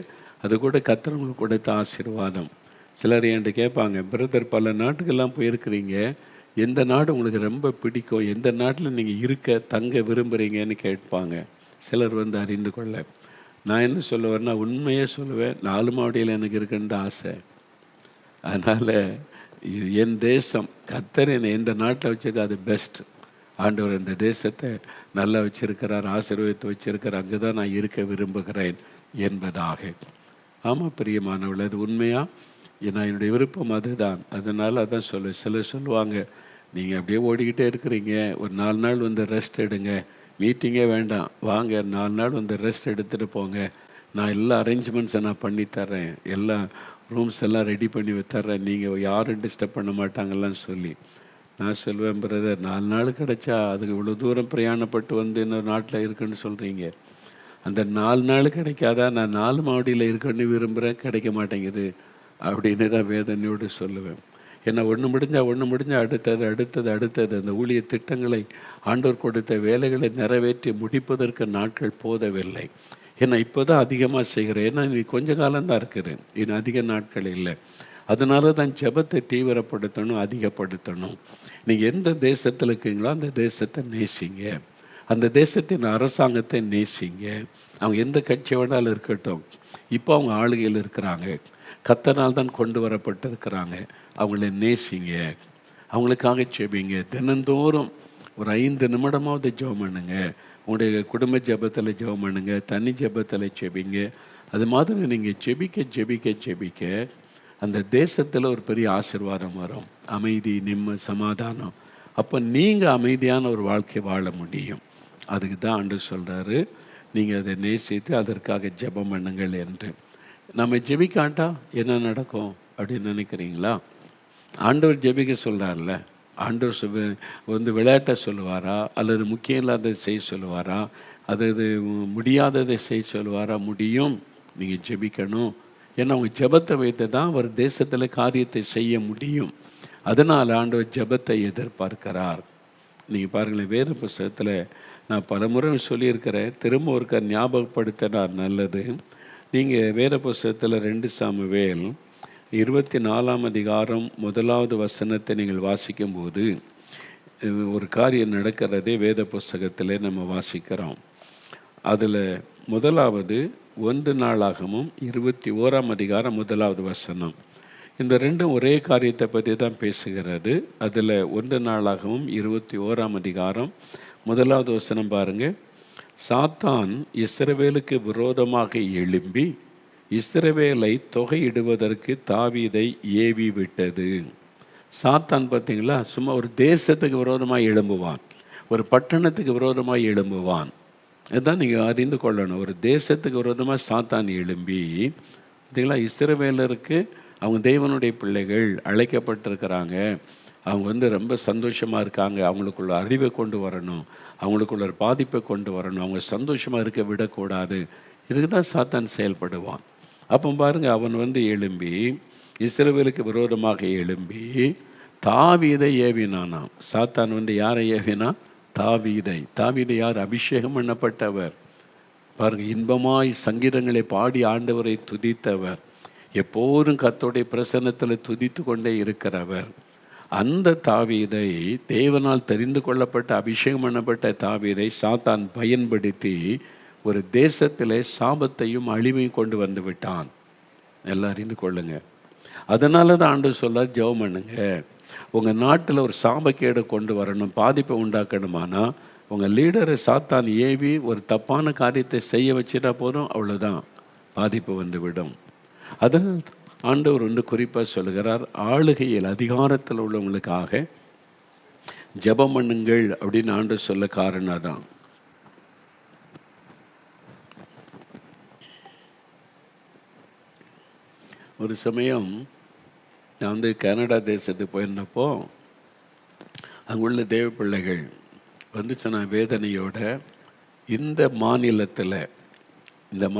அது கூட கர்த்தர் உங்களுக்கு கொடுத்த ஆசீர்வாதம். சிலர் என்கிட்ட கேட்பாங்க, பிரதர் பல நாட்டுக்கெல்லாம் போயிருக்கிறீங்க, எந்த நாடு உங்களுக்கு ரொம்ப பிடிக்கும், எந்த நாட்டில் நீங்கள் தங்க விரும்புகிறீங்கன்னு கேட்பாங்க. சிலர் அறிந்து கொள்ள. நான் என்ன சொல்லுவேன்னா, உண்மையே சொல்லுவேன், 4 மாவடியில் எனக்கு இருக்குன்னு ஆசை. அதனால் என் தேசம், கர்த்தர் என்னை எந்த நாட்டில் வச்சது அது பெஸ்ட். ஆண்டவர் இந்த தேசத்தை நல்லா வச்சிருக்கிறார், ஆசீர்வதித்து வச்சிருக்கிறார், அங்கே தான் நான் இருக்க விரும்புகிறேன் என்பதாக. ஆமாம் பிரியமானவள், அது உண்மையாக நான் என்னுடைய விருப்பம் அதுதான். அதனால் அதான் சொல்லுவேன். சிலர் சொல்லுவாங்க, நீங்கள் அப்படியே ஓடிக்கிட்டே இருக்கிறீங்க, ஒரு 4 நாள் ரெஸ்ட் எடுங்க, மீட்டிங்கே வேண்டாம், வாங்க 4 நாள் ரெஸ்ட் எடுத்துகிட்டு போங்க, நான் எல்லா அரேஞ்ச்மெண்ட்ஸை நான் பண்ணித்தரேன், எல்லா ரூம்ஸ் எல்லாம் ரெடி பண்ணி தர்றேன், நீங்கள் யாரும் டிஸ்டர்ப் பண்ண மாட்டாங்களான்னு சொல்லி. நான் சொல்லுவேன், பிரதர் 4 நாள் கிடச்சா அதுக்கு இவ்வளோ தூரம் பிரயாணப்பட்டு இன்னொரு நாட்டில் இருக்குன்னு சொல்கிறீங்க, அந்த 4 நாள் கிடைக்காதா? நான் 4 மாவடியில் இருக்கணும்னு விரும்புகிறேன், கிடைக்க மாட்டேங்குது அப்படின்னு தான் வேதனையோடு சொல்லுவேன். ஏன்னா ஒன்று முடிஞ்சால் அடுத்தது அந்த ஊழிய திட்டங்களை, ஆண்டவர் கொடுத்த வேலைகளை நிறைவேற்றி முடிப்பதற்கு நாட்கள் போதவில்லை. ஏன்னா இப்போ தான் அதிகமாக செய்கிறேன், ஏன்னா நீ கொஞ்ச காலம்தான் இருக்கிறேன், இன்னும் அதிக நாட்கள் இல்லை. அதனால தான் ஜெபத்தை தீவிரப்படுத்தணும், அதிகப்படுத்தணும். நீங்கள் எந்த தேசத்தில் இருக்கீங்களோ அந்த தேசத்தை நேசிங்க, அந்த தேசத்தின் அரசாங்கத்தை நேசிங்க. அவங்க எந்த கட்சி வேணாலும் இருக்கட்டும், இப்போ அவங்க ஆளுகையில் இருக்கிறாங்க, கர்த்தரால் தான் கொண்டு வரப்பட்டிருக்கிறாங்க, அவங்கள நேசிங்க, அவங்களுக்காக ஜெபிங்க. தினந்தோறும் ஒரு 5 நிமிடமாவது ஜெபம் பண்ணுங்க. உங்களுடைய குடும்ப ஜெபத்தில் ஜெபம் பண்ணுங்க, தனி ஜெபத்தில் ஜெபிங்க. அது மாதிரி நீங்கள் ஜெபிக்க அந்த தேசத்தில் ஒரு பெரிய ஆசீர்வாதம் வரும், அமைதி, சமாதானம். அப்போ நீங்கள் அமைதியான ஒரு வாழ்க்கை வாழ முடியும். அதுக்கு தான் ஆண்டவர் சொல்கிறாரு, நீங்கள் அதை நேசித்து அதற்காக ஜெபம் பண்ணுங்கள் என்று. நம்ம ஜெபிக்காட்டா என்ன நடக்கும் அப்படின்னு நினைக்கிறீங்களா? ஆண்டவர் ஜெபிக்க சொல்கிறார்ல, ஆண்டவர் வந்து விளையாட்டை சொல்லுவாரா, அல்லது முக்கியம் இல்லாததை செய்ய சொல்லுவாரா, அது முடியாததை செய்ய சொல்லுவாரா? முடியும், நீங்கள் ஜெபிக்கணும். ஏன்னா அவங்க ஜெபத்தை வைத்து தான் அவர் தேசத்தில் காரியத்தை செய்ய முடியும். அதனால் ஆண்டவர் ஜெபத்தை எதிர்பார்க்கிறார். நீங்கள் பாருங்களேன், வேறு புஸ்தகத்தில் நான் பலமுறை சொல்லியிருக்கிறேன், திரும்ப ஒருக்க ஞாபகப்படுத்தினா நல்லது. நீங்கள் வேறு புஸ்தகத்தில் 2 சாமுவேல் 24ஆம் அதிகாரம் 1வது வசனத்தை நீங்கள் வாசிக்கும்போது ஒரு காரியம் நடக்கிறதே வேத புஸ்தகத்திலே நம்ம வாசிக்கிறோம். அதில் முதலாவது 1 நாளாகமும் 21ஆம் அதிகாரம் 1வது வசனம். இந்த ரெண்டும் ஒரே காரியத்தை பற்றி தான் பேசுகிறது. அதில் 1 நாளாகவும் 21ஆம் அதிகாரம் 1வது வசனம் பாருங்கள். சாத்தான் இஸ்ரவேலுக்கு விரோதமாக எழும்பி இஸ்ரவேலை தொகையிடுவதற்கு தாவீதை ஏவி விட்டது. சாத்தான் பார்த்தீங்களா, சும்மா ஒரு தேசத்துக்கு விரோதமாக எழும்புவான், ஒரு பட்டணத்துக்கு விரோதமாக எழும்புவான். இதுதான் நீங்கள் அறிந்து கொள்ளணும். ஒரு தேசத்துக்கு விரோதமாக சாத்தான் எழும்பி, பார்த்தீங்களா, இஸ்ரவேலருக்கு அவங்க தேவனுடைய பிள்ளைகள் அழைக்கப்பட்டிருக்கிறாங்க, அவங்க வந்து ரொம்ப சந்தோஷமாக இருக்காங்க, அவங்களுக்குள்ள அறிவை கொண்டு வரணும், அவங்களுக்குள்ள ஒரு பாதிப்பை கொண்டு வரணும், அவங்க சந்தோஷமாக இருக்க விடக்கூடாது. இதுக்கு தான் சாத்தான் செயல்படுவான். அப்போ பாருங்கள், அவன் வந்து எழும்பி இஸ்ரவேலுக்கு விரோதமாக எழும்பி தாவீதை ஏவினானாம். சாத்தான் வந்து யாரை ஏவினா? தாவீதை. தாவீதை யார்? அபிஷேகம் பண்ணப்பட்டவர். பாருங்கள், இன்பமாய் சங்கீதங்களை பாடி ஆண்டவரை துதித்தவர், எப்போதும் கர்த்தருடைய பிரசன்னத்தில் துதித்து கொண்டே இருக்கிறவர். அந்த தாவீதை, தேவனால் தெரிந்து கொள்ளப்பட்ட அபிஷேகம் பண்ணப்பட்ட தாவீதை சாத்தான் பயன்படுத்தி ஒரு தேசத்திலே சாபத்தையும் அழிவையும் கொண்டு வந்து விட்டான். எல்லாம் அறிந்து கொள்ளுங்க. அதனால தான் ஆண்டவர் சொல்றார், ஜெபம் பண்ணுங்க. உங்கள் நாட்டில் ஒரு சாபக்கேடை கொண்டு வரணும், பாதிப்பை உண்டாக்கணுமானா உங்கள் லீடரை சாத்தான் ஏவி ஒரு தப்பான காரியத்தை செய்ய வச்சிட்டா போதும், அவ்வளோதான், பாதிப்பு வந்து விடும். அதனால் ஆண்டவர் வந்து குறிப்பாக சொல்லுகிறார், ஆளுகையில் அதிகாரத்தில் உள்ளவங்களுக்காக ஜெபம் பண்ணுங்கள் அப்படின்னு ஆண்டவர் சொல்ல காரணம் தான். ஒரு சமயம் நான் வந்து கனடா தேசத்துக்கு போயிருந்தப்போ அங்குள்ள தேவ பிள்ளைகள் வந்து சொன்ன வேதனையோட, இந்த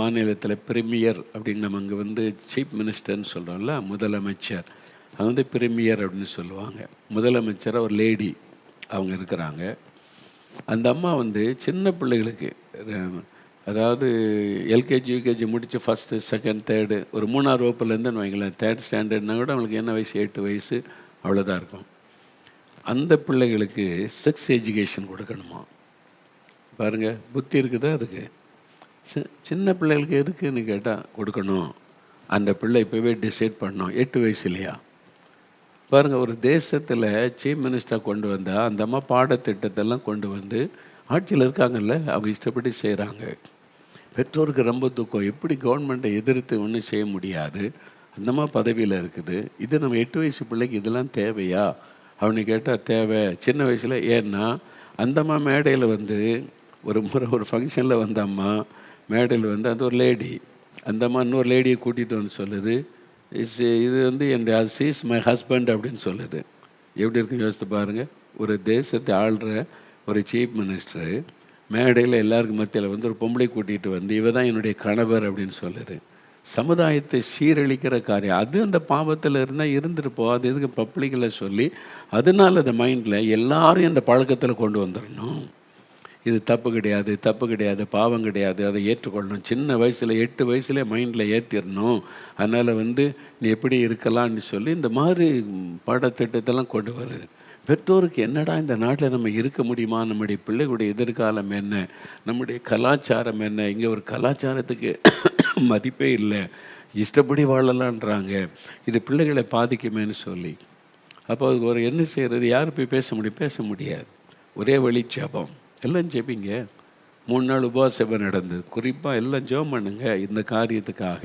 மாநிலத்தில் பிரீமியர் அப்படின்னு நம்ம அங்கே வந்து சீஃப் மினிஸ்டர்னு சொல்கிறோம்ல, முதலமைச்சர், அது வந்து பிரீமியர் அப்படின்னு சொல்லுவாங்க. முதலமைச்சராக ஒரு லேடி அவங்க இருக்கிறாங்க. அந்த அம்மா வந்து சின்ன பிள்ளைகளுக்கு, அதாவது எல்கேஜி யூகேஜி முடித்து ஃபஸ்ட்டு செகண்ட் தேர்டு ஒரு 3ஆவது வகுப்புலேருந்துன்னு வைங்களேன், 3rd ஸ்டாண்டர்ட்னா கூட அவங்களுக்கு என்ன வயசு, 8 வயசு அவ்வளோதான் இருக்கும். அந்த பிள்ளைகளுக்கு செக்ஸ் எஜுகேஷன் கொடுக்கணுமா. பாருங்கள், புத்தி இருக்குதா அதுக்கு? சின்ன பிள்ளைகளுக்கு எதுக்குன்னு கேட்டால் கொடுக்கணும். அந்த பிள்ளை இப்போவே டிசைட் பண்ணோம், 8 வயசுலையா. பாருங்கள், ஒரு தேசத்தில் சீஃப் மினிஸ்டராக கொண்டு வந்தால் அந்த அம்மா பாடத்திட்டத்தெல்லாம் கொண்டு வந்து ஆட்சியில் இருக்காங்கல்ல, அவங்க இஷ்டப்படி செய்கிறாங்க. பெற்றோருக்கு ரொம்ப துக்கம், எப்படி கவர்மெண்ட்டை எதிர்த்து ஒன்றும் செய்ய முடியாது, அந்தம்மா பதவியில் இருக்குது. இது நம்ம 8 வயசு பிள்ளைக்கு இதெல்லாம் தேவையா அவனு கேட்டால் தேவை, சின்ன வயசில். ஏன்னா அந்தம்மா மேடையில் வந்து ஒரு முறை ஒரு ஃபங்க்ஷனில் வந்த அம்மா மேடையில் வந்து அது ஒரு லேடி, அந்தம்மா இன்னொரு லேடியை கூட்டிகிட்டு வந்து சொல்லுது, இது வந்து என் சீஸ் மை ஹஸ்பண்ட் அப்படின்னு சொல்லுது. எப்படி இருக்குன்னு யோசித்து பாருங்கள். ஒரு தேசத்தை ஆள்ற ஒரு சீஃப் மினிஸ்டரு மேடையில் எல்லாருக்கும் மத்தியில் வந்து ஒரு பொம்பளை கூட்டிகிட்டு வந்து இவ தான் என்னுடைய கணவர் அப்படின்னு சொல்லுது. சமுதாயத்தை சீரழிக்கிற காரியம் அது. அந்த பாவத்தில் இருந்தால் இருந்துருப்போம், அது எதுக்கு பப்ளிக்கில் சொல்லி அதனால் அந்த மைண்டில் எல்லாரையும் அந்த பழக்கத்தில் கொண்டு வந்துடணும். இது தப்பு கிடையாது, தப்பு கிடையாது, பாவம் கிடையாது, அதை ஏற்றுக்கொள்ளணும். சின்ன வயசில் 8 வயசுலேயே மைண்டில் ஏற்றிடணும். அதனால் வந்து நீ எப்படி இருக்கலாம்னு சொல்லி இந்த மாதிரி பாடத்திட்டத்தெல்லாம் கொண்டு வருது. பெற்றோருக்கு என்னடா இந்த நாட்டில் நம்ம இருக்க முடியுமா, நம்முடைய பிள்ளைகளுடைய எதிர்காலம் என்ன, நம்முடைய கலாச்சாரம் என்ன, இங்கே ஒரு கலாச்சாரத்துக்கு மதிப்பே இல்லை, இஷ்டப்படி வாழலான்றாங்க, இது பிள்ளைகளை பாதிக்குமேன்னு சொல்லி. அப்போ அதுக்கு ஒரு என்ன செய்கிறது, யார் போய் பேச முடியாது. ஒரே வழி ஜெபம். எல்லாம் ஜெபிங்க. 3 நாள் உபவாசம் நடந்தது. குறிப்பாக எல்லாம் ஜெபம் பண்ணுங்க இந்த காரியத்துக்காக.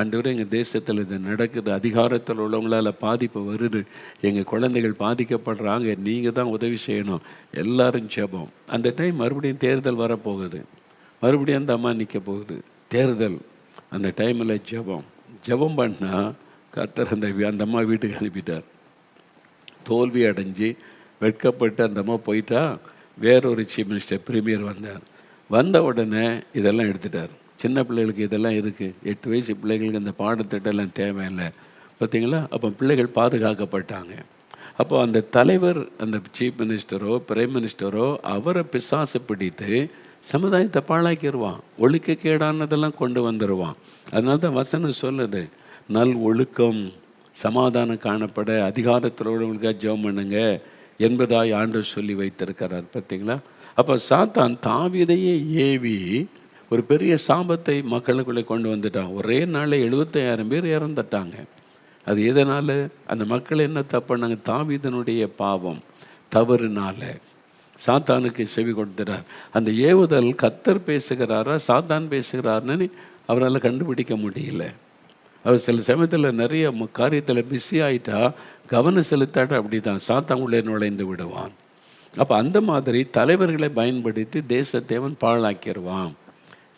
ஆண்டவரே எங்கள் தேசத்தில் இது நடக்குது, அதிகாரத்தில் உள்ளவங்களால் பாதிப்பு வருது, எங்கள் குழந்தைகள் பாதிக்கப்படுறாங்க, நீங்கள் தான் உதவி செய்யணும். எல்லாரும் ஜெபம். அந்த டைம் மறுபடியும் தேர்தல் வரப்போகுது, மறுபடியும் அந்த அம்மா நிற்க போகுது, தேர்தல். அந்த டைமில் ஜெபம் பண்ணால் கர்த்தர் அந்த அம்மா வீட்டுக்கு அனுப்பிட்டார். தோல்வி அடைஞ்சு வெட்கப்பட்டு அந்த அம்மா போயிட்டா. வேறொரு சீஃப் மினிஸ்டர் பிரீமியர் வந்தார். வந்த உடனே இதெல்லாம் எடுத்துட்டார். சின்ன பிள்ளைகளுக்கு இதெல்லாம் இருக்குது, 8 வயசு பிள்ளைகளுக்கு இந்த பாடத்திட்டம்லாம் தேவையில்லை, பார்த்தீங்களா? அப்போ பிள்ளைகள் பாதுகாக்கப்பட்டாங்க. அப்போ அந்த தலைவர், அந்த சீஃப் மினிஸ்டரோ பிரைம் மினிஸ்டரோ அவரை பிசாசு பிடித்து சமுதாயத்தை பாழாக்கிடுவான், ஒழுக்கக்கேடானதெல்லாம் கொண்டு வந்துடுவான். அதனால தான் வசனம் சொல்லுது, நல் ஒழுக்கம் சமாதானம் காணப்பட அதிகாரத்தோடுகளுக்காக ஜெபம் பண்ணுங்க என்பதாய் ஆண்டவர் சொல்லி வைத்திருக்கிறார், பார்த்தீங்களா? அப்போ சாத்தான் தாவீதையே ஏவி ஒரு பெரிய சாபத்தை மக்களுக்குள்ளே கொண்டு வந்துட்டான். ஒரே நாளில் 75,000 பேர் இறந்துட்டாங்க. அது எதனால்? அந்த மக்கள் என்ன தப்புனாங்க? தாவீதனுடைய பாவம், தவறுனால சாத்தானுக்கு செவி கொடுத்துட்டார். அந்த ஏவுதல் கர்த்தர் பேசுகிறாரா சாத்தான் பேசுகிறாருன்னு அவரால் கண்டுபிடிக்க முடியல. அவர் சில சமயத்தில் நிறைய காரியத்தில் பிஸி ஆகிட்டா கவனம் செலுத்தாட்ட அப்படி தான் சாத்தான் உள்ளே நுழைந்து விடுவான். அப்போ அந்த மாதிரி தலைவர்களை பயன்படுத்தி தேசத்தேவன் பாழாக்கிடுவான்.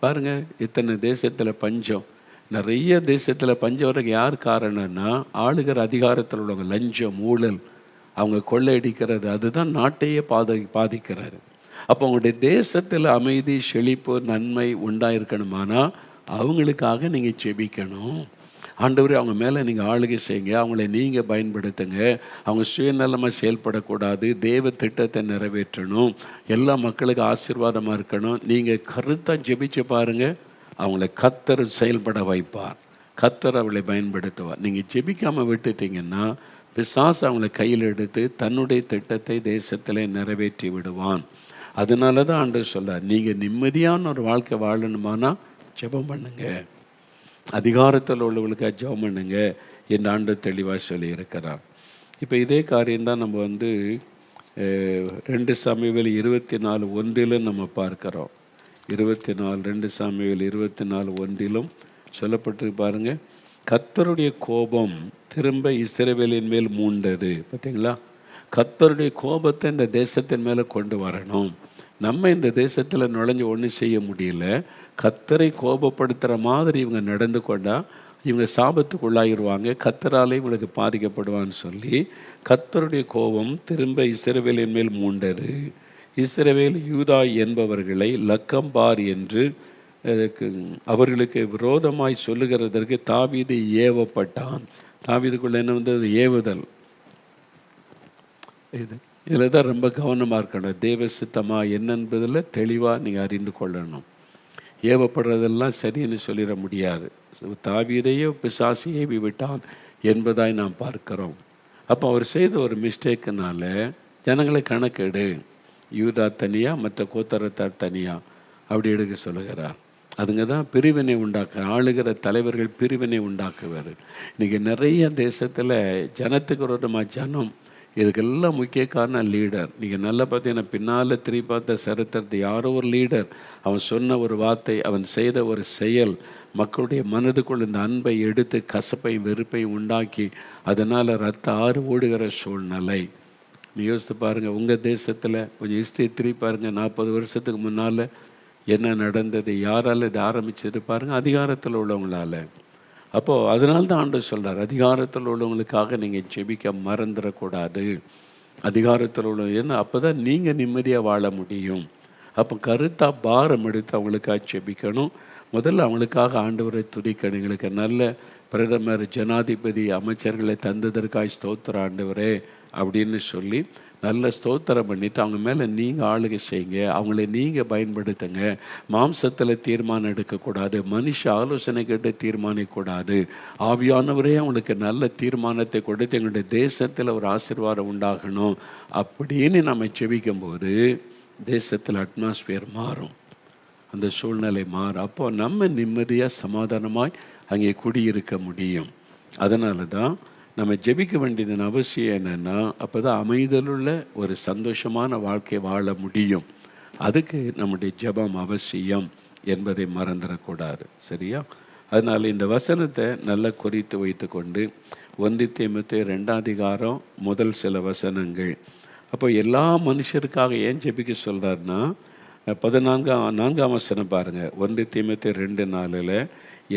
பாருங்கள், இத்தனை தேசத்தில் பஞ்சம், நிறைய தேசத்தில் பஞ்சம் வரைக்கும் யார் காரணம்னா ஆளுகிற அதிகாரத்தில் உள்ளவங்க, லஞ்சம், ஊழல், அவங்க கொள்ளையடிக்கிறது, அதுதான் நாட்டையே பாதிக்கிறாரு. அப்போ அவங்களுடைய தேசத்தில் அமைதி, செழிப்பு, நன்மை உண்டாயிருக்கணுமானா அவங்களுக்காக நீங்கள் செபிக்கணும். ஆண்டவரே அவங்க மேலே நீங்கள் ஆளுகை செய்யுங்க, அவங்கள நீங்கள் பயன்படுத்துங்க. அவங்க சுயநலமாக செயல்படக்கூடாது, தேவ திட்டத்தை நிறைவேற்றணும், எல்லா மக்களுக்கு ஆசீர்வாதமாக இருக்கணும். நீங்கள் கருத்தாக ஜெபிச்சு பாருங்கள், அவங்கள கர்த்தர் செயல்பட வைப்பார், கர்த்தர் அவளை பயன்படுத்துவார். நீங்கள் ஜெபிக்காமல் விட்டுட்டீங்கன்னா பிசாசு அவங்கள கையில் எடுத்து தன்னுடைய திட்டத்தை தேசத்தில் நிறைவேற்றி விடுவான். அதனால தான் ஆண்டவர் சொல்கிறார், நீங்கள் நிம்மதியான ஒரு வாழ்க்கை வாழணுமானா ஜெபம் பண்ணுங்க, அதிகாரத்தில் உள்ளவர்களுக்காக ஜெபம் பண்ணுங்க என்று ஆண்டவர் தெளிவாக சொல்லியிருக்கிறார். இப்போ இதே காரியம்தான் நம்ம 2 சாமுவேல் 24:1 நம்ம பார்க்குறோம். 2 சாமுவேல் 24:1 சொல்லப்பட்டு பாருங்க, கர்த்தருடைய கோபம் திரும்ப இஸ்ரவேலின் மேல் மூண்டது. பார்த்தீங்களா? கர்த்தருடைய கோபத்தை இந்த தேசத்தின் மேலே கொண்டு வரணும். நம்ம இந்த தேசத்தில் நுழைஞ்சு ஒன்றும் செய்ய முடியல. கர்த்தரை கோபப்படுத்துகிற மாதிரி இவங்க நடந்து கொண்டால் இவங்க சாபத்துக்குள்ளாகிடுவாங்க, கர்த்தராலே இவங்களுக்கு பாதிக்கப்படுவான்னு சொல்லி கர்த்தருடைய கோபம் திரும்ப இஸ்ரவேலின் மேல் மூண்டது. இஸ்ரவேல் யூதா என்பவர்களை லக்கம்பார் என்று அவர்களுக்கு விரோதமாய் சொல்லுகிறதற்கு தாவீது ஏவப்பட்டான். தாவீதுக்குள்ள என்ன வந்தது? ஏவுதல். இதில் தான் ரொம்ப கவனமாக இருக்கணும். தேவ சித்தமாக என்னென்பதில் தெளிவாக நீங்கள் அறிந்து கொள்ளணும். ஏவப்படுறதெல்லாம் சரின்னு சொல்லிட முடியாது. தாவீதையே பிசாசு ஏவி விட்டான் என்பதாய் நாம் பார்க்கிறோம். அப்போ அவர் செய்த ஒரு மிஸ்டேக்குனால ஜனங்களை கணக்கெடு, யூதா தனியாக மற்ற கோத்தரத்தார் தனியாக அப்படி எடுக்க சொல்லுகிறார். அதுங்க தான் பிரிவினை உண்டாக்க, ஆளுகிற தலைவர்கள் பிரிவினை உண்டாக்குவார். இன்றைக்கி நிறைய தேசத்தில் ஜனத்துக்கு விரோதமாக ஜனம், இதுக்கெல்லாம் முக்கிய காரணம் லீடர். நீங்கள் நல்லா பார்த்தீங்கன்னா பின்னால் திரும்பி பார்த்த சரித்திரத்தை யாரோ ஒரு லீடர், அவன் சொன்ன ஒரு வார்த்தை, அவன் செய்த ஒரு செயல் மக்களுடைய மனதுக்குள் இந்த அன்பை எடுத்து கசப்பையும் வெறுப்பையும் உண்டாக்கி அதனால் ரத்த ஆறு ஓடுகிற சூழ்நிலை. நீ யோசித்து பாருங்கள், உங்கள் தேசத்தில் கொஞ்சம் ஹிஸ்ட்ரி திரும்பி பாருங்கள், 40 வருஷத்துக்கு முன்னால் என்ன நடந்தது, யாரால் இதை ஆரம்பிச்சது பாருங்கள், அதிகாரத்தில் உள்ளவங்களால. அப்போது அதனால தான் ஆண்டவர் சொல்கிறார், அதிகாரத்தில் உள்ளவங்களுக்காக நீங்கள் ஜெபிக்க மறந்துடக்கூடாது. அதிகாரத்தில் உள்ளவங்க ஏன்னா அப்போ தான் நீங்கள் நிம்மதியாக வாழ முடியும். அப்போ கருத்தாக பாரம் எடுத்து அவங்களுக்காக ஜெபிக்கணும். முதல்ல அவங்களுக்காக ஆண்டவரை துதிக்கணும். எங்களுக்கு நல்ல பிரதமர், ஜனாதிபதி, அமைச்சர்களை தந்ததற்காக ஸ்தோத்திர ஆண்டவரே அப்படின்னு சொல்லி நல்ல ஸ்தோத்திரம் பண்ணிவிட்டு அவங்க மேலே நீங்கள் ஆளுகை செய்யுங்க, அவங்கள நீங்கள் பயன்படுத்துங்க. மாம்சத்தில் தீர்மானம் எடுக்கக்கூடாது, மனுஷ ஆலோசனை கேட்டு தீர்மானிக்கக்கூடாது. ஆவியானவரே அவங்களுக்கு நல்ல தீர்மானத்தை கொடுத்து எங்களுடைய தேசத்தில் ஒரு ஆசீர்வாதம் உண்டாகணும் அப்படின்னு நம்ம செபிக்கும்போது தேசத்தில் அட்மாஸ்பியர் மாறும், அந்த சூழ்நிலை மாறும். அப்போது நம்ம நிம்மதியாக சமாதானமாய் அங்கே குடியிருக்க முடியும். அதனால தான் நம்ம ஜெபிக்க வேண்டியதன் அவசியம் என்னென்னா, அப்போ தான் அமைதலுள்ள ஒரு சந்தோஷமான வாழ்க்கை வாழ முடியும். அதுக்கு நம்முடைய ஜெபம் அவசியம் என்பதை மறந்துடக்கூடாது. சரியா? அதனால் இந்த வசனத்தை நல்லா குறித்து வைத்து கொண்டு 1 தீமோத்தேயு 2 முதல் சில வசனங்கள். அப்போ எல்லா மனுஷருக்காக ஏன் ஜெபிக்க சொல்கிறாருன்னா 4ஆம் வசனம் பாருங்கள். 1 தீமோத்தேயு 2:4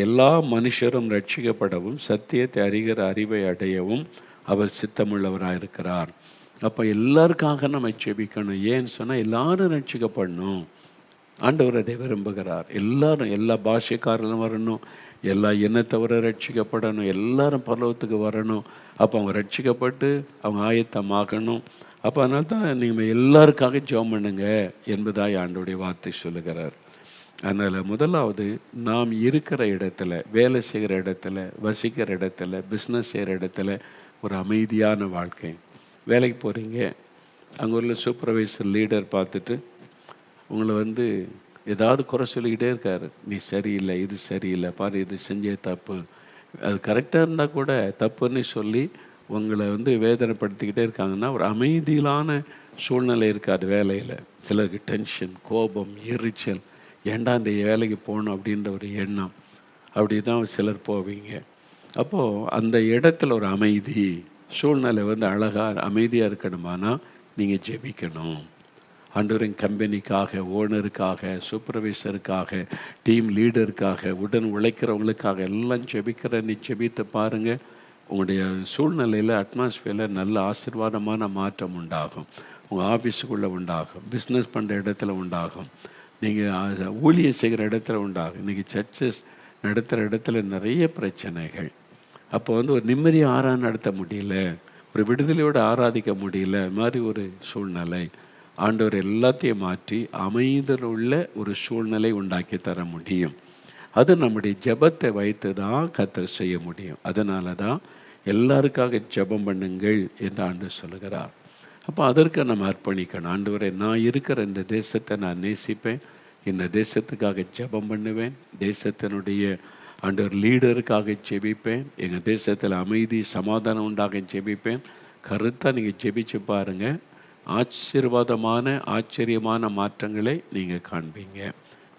எல்லா மனுஷரும் ரட்சிக்கப்படவும் சத்தியத்தை அறிகிற அறிவை அடையவும் அவர் சித்தமுள்ளவராக இருக்கிறார். அப்போ எல்லாருக்காக நம்ம ஜெபிக்கணும். ஏன்னு சொன்னால் எல்லாரும் ரட்சிக்கப்படணும். ஆண்டவர் அதை விரும்புகிறார். எல்லாரும், எல்லா பாஷைக்காரர்களும் வரணும், எல்லா இனத்தவரை ரட்சிக்கப்படணும், எல்லாரும் பரலோகத்துக்கு வரணும். அப்போ அவங்க ரட்சிக்கப்பட்டு அவங்க ஆயத்தமாகணும். அப்போ அதனால தான் நீங்கள் எல்லாருக்காக ஜெபம் பண்ணுங்க என்பதாய் ஆண்டவருடைய வார்த்தை சொல்லுகிறார். அதனால் முதலாவது நாம் இருக்கிற இடத்துல, வேலை செய்கிற இடத்துல, வசிக்கிற இடத்துல, பிஸ்னஸ் செய்கிற இடத்துல ஒரு அமைதியான வாழ்க்கை. வேலைக்கு போகிறீங்க, அங்கே உள்ள சூப்பர்வைசர் லீடர் பார்த்துட்டு உங்களை ஏதாவது குறை சொல்லிக்கிட்டே இருக்கார். நீ சரியில்லை, இது சரியில்லை, பாரு இது செஞ்சே தப்பு. அது கரெக்டாக இருந்தால் கூட தப்புன்னு சொல்லி உங்களை வேதனைப்படுத்திக்கிட்டே இருக்காங்கன்னா ஒரு அமைதியிலான சூழ்நிலை இருக்காது வேலையில். சிலருக்கு டென்ஷன், கோபம், எரிச்சல், ஏண்டா இந்த வேலைக்கு போகணும் அப்படின்ற ஒரு எண்ணம். அப்படி தான் சிலர் போவீங்க. அப்போது அந்த இடத்துல ஒரு அமைதி சூழ்நிலை அழகாக அமைதியாக இருக்கணுமானா நீங்கள் ஜெபிக்கணும். ஆண்டவரின் கம்பெனிக்காக, ஓனருக்காக, சூப்பர்வைசருக்காக, டீம் லீடருக்காக, உடன் உழைக்கிறவங்களுக்காக எல்லாம் ஜெபிக்கிற நீ ஜெபித்து பாருங்கள். உங்களுடைய சூழ்நிலையில், அட்மாஸ்பியரில் நல்ல ஆசீர்வாதமான மாற்றம் உண்டாகும். உங்கள் ஆஃபீஸுக்குள்ளே உண்டாகும், பிஸ்னஸ் பண்ணுற இடத்துல உண்டாகும், நீங்கள் ஊழியம் செய்கிற இடத்துல உண்டாகும். இன்றைக்கி சர்ச்சஸ் நடத்துகிற இடத்துல நிறைய பிரச்சனைகள். அப்போ ஒரு நிம்மதியாக நடத்த முடியல, ஒரு விடுதலையோடு ஆராதிக்க முடியல, மாதிரி ஒரு சூழ்நிலை. ஆண்டவர் எல்லாத்தையும் மாற்றி அமைதியில் உள்ள ஒரு சூழ்நிலை உண்டாக்கி தர முடியும். அது நம்முடைய ஜெபத்தை வைத்து தான் கர்த்தர் செய்ய முடியும். அதனால தான் எல்லாருக்காக ஜெபம் பண்ணுங்கள் என்று ஆண்டவர் சொல்லுகிறார். அப்போ அதற்கு நம்ம அர்ப்பணிக்கணும். ஆண்டவரே, நான் இருக்கிற இந்த தேசத்தை நான் நேசிப்பேன், இந்த தேசத்துக்காக ஜெபம் பண்ணுவேன், தேசத்தினுடைய ஆண்டவர் லீடருக்காக ஜெபிப்பேன், எங்கள் தேசத்தில் அமைதி சமாதானம் உண்டாக ஜெபிப்பேன். கருத்தாக நீங்கள் ஜெபிச்சு பாருங்கள், ஆச்சரியமான மாற்றங்களை நீங்கள் காண்பீங்க.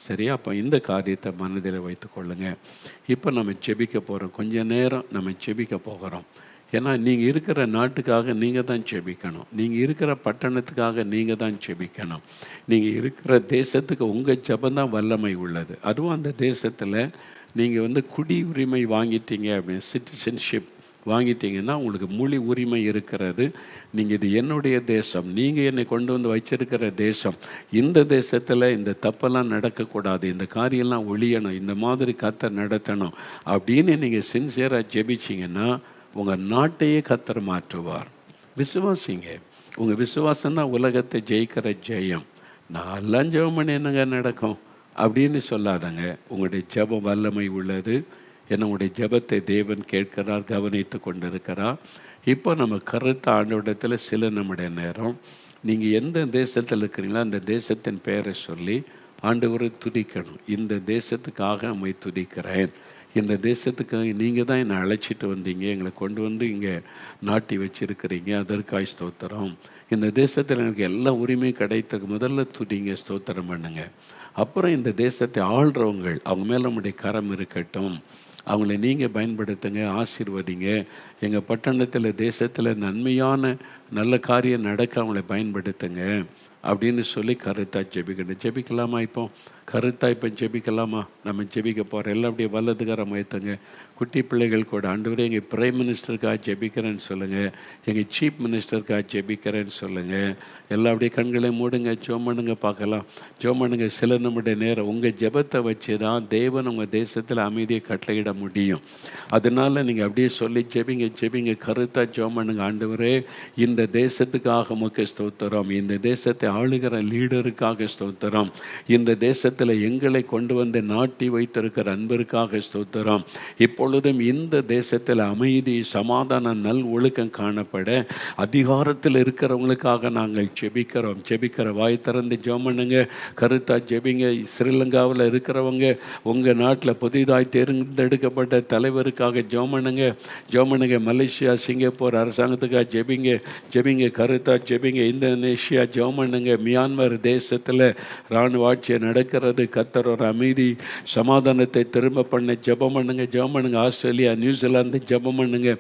சரியா? அப்போ இந்த காரியத்தை மனதில் வைத்து கொள்ளுங்க. இப்போ நம்ம ஜெபிக்க போகிறோம். கொஞ்ச நேரம் நம்ம ஜெபிக்க போகிறோம். ஏன்னா நீங்கள் இருக்கிற நாட்டுக்காக நீங்கள் தான் ஜெபிக்கணும், நீங்கள் இருக்கிற பட்டணத்துக்காக நீங்கள் தான் ஜெபிக்கணும், நீங்கள் இருக்கிற தேசத்துக்கு உங்கள் ஜெபந்தான் வல்லமை உள்ளது. அதுவும் அந்த தேசத்தில் நீங்கள் குடி உரிமை வாங்கிட்டீங்க அப்படின்னு, சிட்டிசன்ஷிப் வாங்கிட்டீங்கன்னா உங்களுக்கு மொழி உரிமை இருக்கிறது. நீங்கள் இது என்னுடைய தேசம், நீங்கள் என்னை கொண்டு வச்சிருக்கிற தேசம், இந்த தேசத்தில் இந்த தப்பெல்லாம் நடக்கக்கூடாது, இந்த காரியெல்லாம் ஒழியணும், இந்த மாதிரி கர்த்தர் நடத்தணும் அப்படின்னு நீங்கள் சின்சியராக ஜெபிச்சிங்கன்னா உங்கள் நாட்டையே கர்த்தர் மாற்றுவார். விசுவாசிங்க. உங்கள் விசுவாசம்தான் உலகத்தை ஜெயிக்கிற ஜெயம். நான்லாம் ஜெபம் பண்ணி என்னங்க நடக்கும் அப்படின்னு சொல்லாதங்க. உங்களுடைய ஜெபம் வல்லமை உள்ளது. ஏன்னா உங்களுடைய ஜெபத்தை தேவன் கேட்கிறார், கவனித்து கொண்டிருக்கிறார். இப்போ நம்ம கருத்து ஆண்டவரிடத்தில் சில நம்முடைய நேரம் நீங்கள் எந்த தேசத்தில் இருக்கிறீங்களோ அந்த தேசத்தின் பெயரை சொல்லி ஆண்டவரை துதிக்கணும். இந்த தேசத்துக்காக நம்மை துதிக்கிறேன், இந்த தேசத்துக்காக நீங்கள் தான் என்னை அழைச்சிட்டு வந்தீங்க, எங்களை கொண்டு இங்கே நாட்டி வச்சுருக்கிறீங்க, அதற்காக ஸ்தோத்திரம். இந்த தேசத்தில் எனக்கு எல்லா உரிமையும் கிடைத்ததுக்கு முதல்ல துதிங்க, ஸ்தோத்திரம் பண்ணுங்க. அப்புறம் இந்த தேசத்தை ஆள்றவங்க, அவங்க மேலே நம்முடைய கரம் இருக்கட்டும், அவங்கள நீங்கள் பயன்படுத்துங்க, ஆசீர்வதிங்க. எங்கள் பட்டணத்தில் தேசத்தில் நன்மையான நல்ல காரியம் நடக்க அவங்கள பயன்படுத்துங்க அப்படின்னு சொல்லி கருத்தாக ஜெபிக்கணும். ஜெபிக்கலாமா? இப்போ கருத்தாக இப்போ ஜெபிக்கலாமா? நம்ம ஜெபிக்க போகிறோம். எல்லாம் அப்படியே வல்லதுக்காரம் வைத்துங்க. குட்டி பிள்ளைகள் கூட, ஆண்டவரே எங்கள் பிரைம் மினிஸ்டருக்காக ஜெபிக்கிறேன்னு சொல்லுங்கள், எங்கள் சீஃப் மினிஸ்டருக்காக ஜெபிக்கிறேன்னு சொல்லுங்கள். எல்லாம் அப்படியே கண்களை மூடுங்க, ஜெபம் பண்ணுங்க, பார்க்கலாம். ஜெபம் பண்ணுங்க. சில நம்முடைய நேரம் உங்கள் ஜெபத்தை வச்சு தான் தேவன் உங்கள் தேசத்தில் அமைதியை கட்டளையிட முடியும். அதனால் நீங்கள் அப்படியே சொல்லி ஜெபிங்க. கருத்தாக ஜெபம் பண்ணுங்க. ஆண்டவரே, இந்த தேசத்துக்காக உமக்கு ஸ்தோத்திரம், இந்த தேசத்தை ஆளுகிற லீடருக்காக ஸ்தோத்திரம், இந்த தேசத்தில் எங்களை கொண்டு வந்து நாட்டி வைத்திருக்கிற அன்பிற்காக ஸ்தோத்திரம். இப்பொழுதும் இந்த தேசத்தில் அமைதி, சமாதானம், நல் ஒழுக்கம் காணப்பட அதிகாரத்தில் இருக்கிறவங்களுக்காக நாங்கள் ஜெபிக்கிறோம். ஜெபிக்கிற வாய் திறந்து ஜெபம் பண்ணுங்க, கருத்தா ஜெபிங்க. ஸ்ரீலங்காவில் இருக்கிறவங்க, உங்கள் நாட்டில் புதிதாய் தேர்ந்தெடுக்கப்பட்ட தலைவருக்காக ஜெபம் பண்ணுங்க. மலேசியா, சிங்கப்பூர் அரசாங்கத்துக்காக ஜெபிங்க. கருத்தா ஜெபிங்க. இந்தோனேஷியா ஜெபம் பண்ணுங்க. மியான்மர் தேசத்தில் இராணுவ ஆட்சி நடக்கிற இருக்கிறது. கர்த்தர் ஒரு அமைதி சமாதானத்தை திரும்ப பண்ண ஜெபம் பண்ணுங்க. ஆஸ்திரேலியா, நியூசிலாந்து ஜெபம் பண்ணுங்க.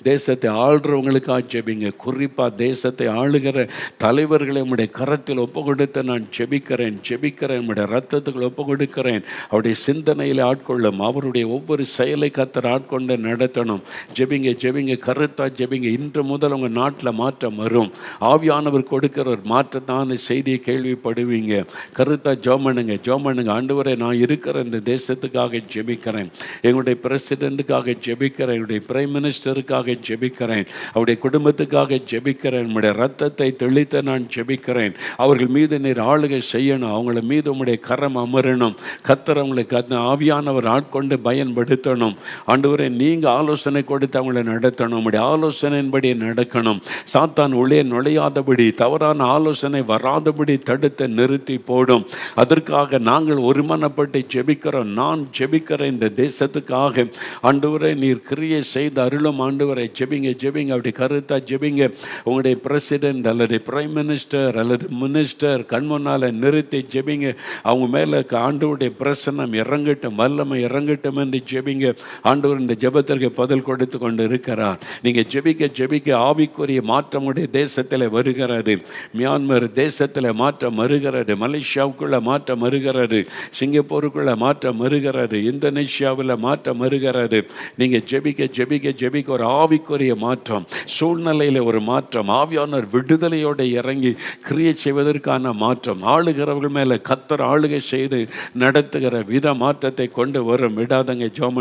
தேசத்தை ஆள்றவங்களுக்காக ஜெபிங்க. குறிப்பாக தேசத்தை ஆளுகிற தலைவர்களை உம்முடைய கரத்தில் ஒப்பு கொடுத்து நான் ஜெபிக்கிறேன். உம்முடைய ரத்தத்துக்குள் ஒப்பு கொடுக்கிறேன். அவருடைய சிந்தனையில் ஆட்கொள்ளும். அவருடைய ஒவ்வொரு செயலை கர்த்தர் ஆட்கொண்டு நடத்தணும். ஜெபிங்க, கருத்தா ஜெபிங்க. இன்று முதல் உங்கள் நாட்டில் மாற்றம் வரும். ஆவியானவர் கொடுக்கிற ஒரு மாற்றத்தான செய்தியை கேள்விப்படுவீங்க. கருத்தா ஜெபம் பண்ணுங்க. ஆண்டவரே, நான் இருக்கிற இந்த தேசத்துக்காக ஜெபிக்கிறேன். எங்களுடைய பிரசிடெண்ட்டுக்காக ஜெபிக்கிறேன். என்னுடைய பிரைம் மினிஸ்டருக்காக ஜெபிக்கிறேன். அவருடைய குடும்பத்துக்காக ஜெபிக்கிறேன். உம்முடைய ரத்தத்தை தெளித்த நான் ஜெபிக்கிறேன். அவர்கள் மீது நீர் ஆளுகை செய்யணும். அவங்கள மீது உம்முடைய கரம் அமரணும். கர்த்தர் அவங்களுக்கு அந்த ஆவியானவர் ஆட்கொண்டு பயன்படுத்தணும். ஆண்டவரே, நீங்கள் ஆலோசனை கொடுத்து அவங்களை நடத்தணும். உம்முடைய ஆலோசனையின்படி நடக்கணும். சாத்தான் உள்ளே நுழையாதபடி, தவறான ஆலோசனை வராதபடி தடுத்து நிறுத்தி போடும். அதற்காக நாங்கள் ஒருமனப்பட்டு ஜெபிக்கிறோம். நான் ஜெபிக்கிறேன் இந்த தேசத்துக்காக. ஆண்டவரே, நீர் கிரியை செய்து அருளும். ஆண்டவரை ஜெபிங்க. அப்படி கருத்தா ஜெபிங்க. உங்களுடைய பிரசிடென்ட் அல்லது பிரைம் மினிஸ்டர் அல்லது மினிஸ்டர் கண்முன்னால் நிறுத்தி ஜெபிங்க. அவங்க மேலே ஆண்டவருடைய பிரசன்னம் இறங்கட்டும், வல்லமை இறங்கட்டும் என்று ஜெபிங்க. ஆண்டவர் இந்த ஜெபத்திற்கு பதில் கொடுத்து கொண்டு இருக்கிறார். நீங்கள் ஜெபிக்க ஆவிக்குரிய மாற்றம் உடைய தேசத்தில் வருகிறது. மியான்மர் தேசத்தில் மாற்றம் வருகிறது. மலேசியாவுக்குள்ள மாற்றம் வருகிறது. சிங்கப்பூருக்குள்ள மாற்றம் வருகிறது. இந்தோனேஷியாவில் மாற்றம் வருகிறது. நீங்கள் ஜெபிக்க ஒரு ஆவிக்குரிய மாற்றம், சூழ்நிலையில் ஒரு மாற்றம், ஆவியானவர் விடுதலையோடு இறங்கி கிரியை செய்வதற்கான மாற்றம், ஆளுகிறவர்கள் மேலே கர்த்தர் ஆளுகை செய்து நடத்துகிற வித மாற்றத்தை கொண்டு வரும். விடாதங்க, ஜெபம்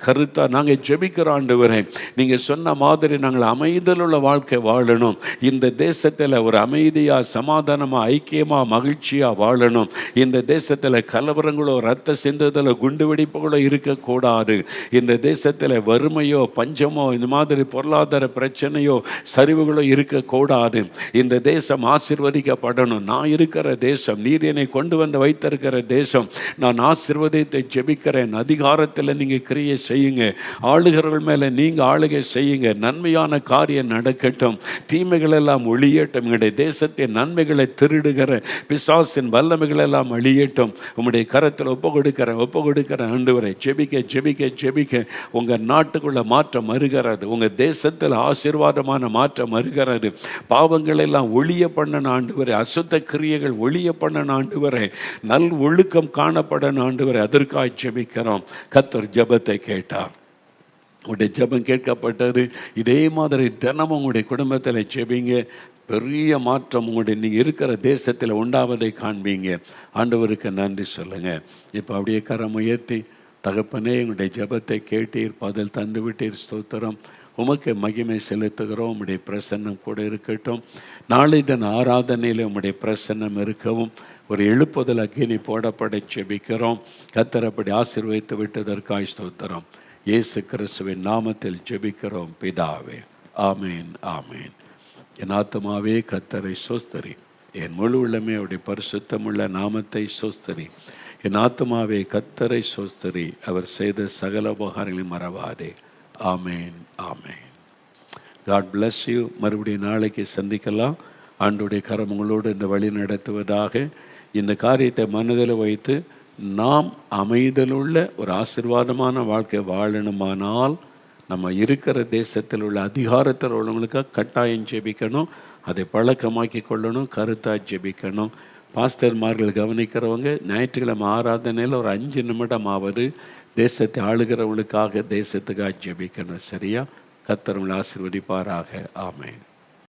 கருத்தா நாங்கள் ஜெபிக்கிற ஆண்டவரே, நீங்கள் சொன்ன மாதிரி நாங்கள் அமைதலுள்ள வாழ்க்கை வாழணும். இந்த தேசத்தில் ஒரு அமைதியாக, சமாதானமாக, ஐக்கியமாக, மகிழ்ச்சியாக வாழணும். இந்த தேசத்தில் கலவரங்களோ, ரத்த சிந்துதலோ, குண்டு வெடிப்புகளோ இருக்கக்கூடாது. இந்த தேசத்தில் வறுமையோ, பஞ்சமோ, இந்த மாதிரி பொருளாதார பிரச்சனையோ, சரிவுகளோ இருக்கக்கூடாது. இந்த தேசம் ஆசீர்வதிக்கப்படணும். நான் இருக்கிற தேசம், நீர் என்னை கொண்டு வந்து வைத்திருக்கிற தேசம், நான் ஆசீர்வதித்தை ஜெபிக்கிறேன். அதிகாரத்தில் நீங்கள் கிரியை செய்யுங்க. ஆளுகிறவர்கள் மேலே நீங்கள் ஆளுகை செய்யுங்க. நன்மையான காரியம் நடக்கட்டும். தீமைகள் எல்லாம் ஒழியட்டும். எங்களுடைய தேசத்தின் நன்மைகளை திருடுகிற பிசாசின் வல்லமைகள் எல்லாம் அழியட்டும். உம்முடைய கரத்தில் ஒப்பு கொடுக்கிறேன் ஆண்டவரே. ஜெபிக்க உங்கள் நாட்டுக்குள்ள மாற்றம் வருகிறது. உங்கள் தேசத்தில் ஆசீர்வாதமான மாற்றம் வருகிறது. பாவங்கள் எல்லாம் ஒழிய பண்ண ஆண்டவரே. அசுத்த கிரியைகள் ஒழிய பண்ண ஆண்டவரே. நல் ஒழுக்கம் காணப்பட ஆண்டவரே. அதற்காக ஜெபிக்கிறோம். கர்த்தர் ஜெபத்தை கேட்டார். உங்களுடைய ஜெபம் கேட்கப்பட்டது. இதே மாதிரி தினமும் உங்களுடைய குடும்பத்தில் ஜெபிங்க. பெரிய மாற்றம் உங்களுடைய நீங்கள் இருக்கிற தேசத்தில் உண்டாவதை காண்பீங்க. ஆண்டவருக்கு நன்றி சொல்லுங்கள். இப்போ அப்படியே கரம் உயர்த்தி, தகப்பனே, எங்களுடைய ஜெபத்தை கேட்டீர், பதில் தந்து விட்டீர். ஸ்தோத்திரம். உமக்கு மகிமை செலுத்துகிறோம். உம்முடைய பிரசன்னம் கூட இருக்கட்டும். நாளை தின ஆராதனையில் உம்முடைய பிரசன்னம் இருக்கவும் ஒரு எழுப்புதல் அக்கினி போடப்பட ஜெபிக்கிறோம். கர்த்தர் அப்படி ஆசீர்வதித்து விட்டதற்காய் ஸ்தோத்திரம். இயேசு கிறிஸ்துவின் நாமத்தில் ஜெபிக்கிறோம் பிதாவே. ஆமேன். என் ஆத்துமாவே கர்த்தரை சோஸ்தரி. என் முழு உள்ளமே அவருடைய பரிசுத்தமுள்ள நாமத்தை சோஸ்தரி. என் ஆத்துமாவே கர்த்தரை சோஸ்தரி. அவர் செய்த சகல உபகாரங்களையும் மறவாதே. ஆமேன். God bless you. மறுபடியும் நாளைக்கு சந்திக்கலாம். ஆண்டுடைய கரம் உங்களோடு இந்த வழி நடத்துவதாக. இந்த காரியத்தை மனதில் வைத்து நாம் அமைதலுள்ள ஒரு ஆசீர்வாதமான வாழ்க்கை வாழணுமானால் நம்ம இருக்கிற தேசத்தில் உள்ள அதிகாரத்தில் உள்ளவங்களுக்காக கட்டாயம் ஜெபிக்கணும். அதை பழக்கமாக்கி கொள்ளணும். கருத்தாக ஜெபிக்கணும். பாஸ்டர்மார்கள் கவனிக்கிறவங்க ஞாயிற்றுக்கிழமை ஆராதனையில் ஒரு 5 நிமிடமாவது தேசத்தை ஆளுகிறவங்களுக்காக, தேசத்துக்காக ஜெபிக்கணும். சரியா? கர்த்தர் உங்களை ஆசீர்வதிப்பாராக. ஆமென்.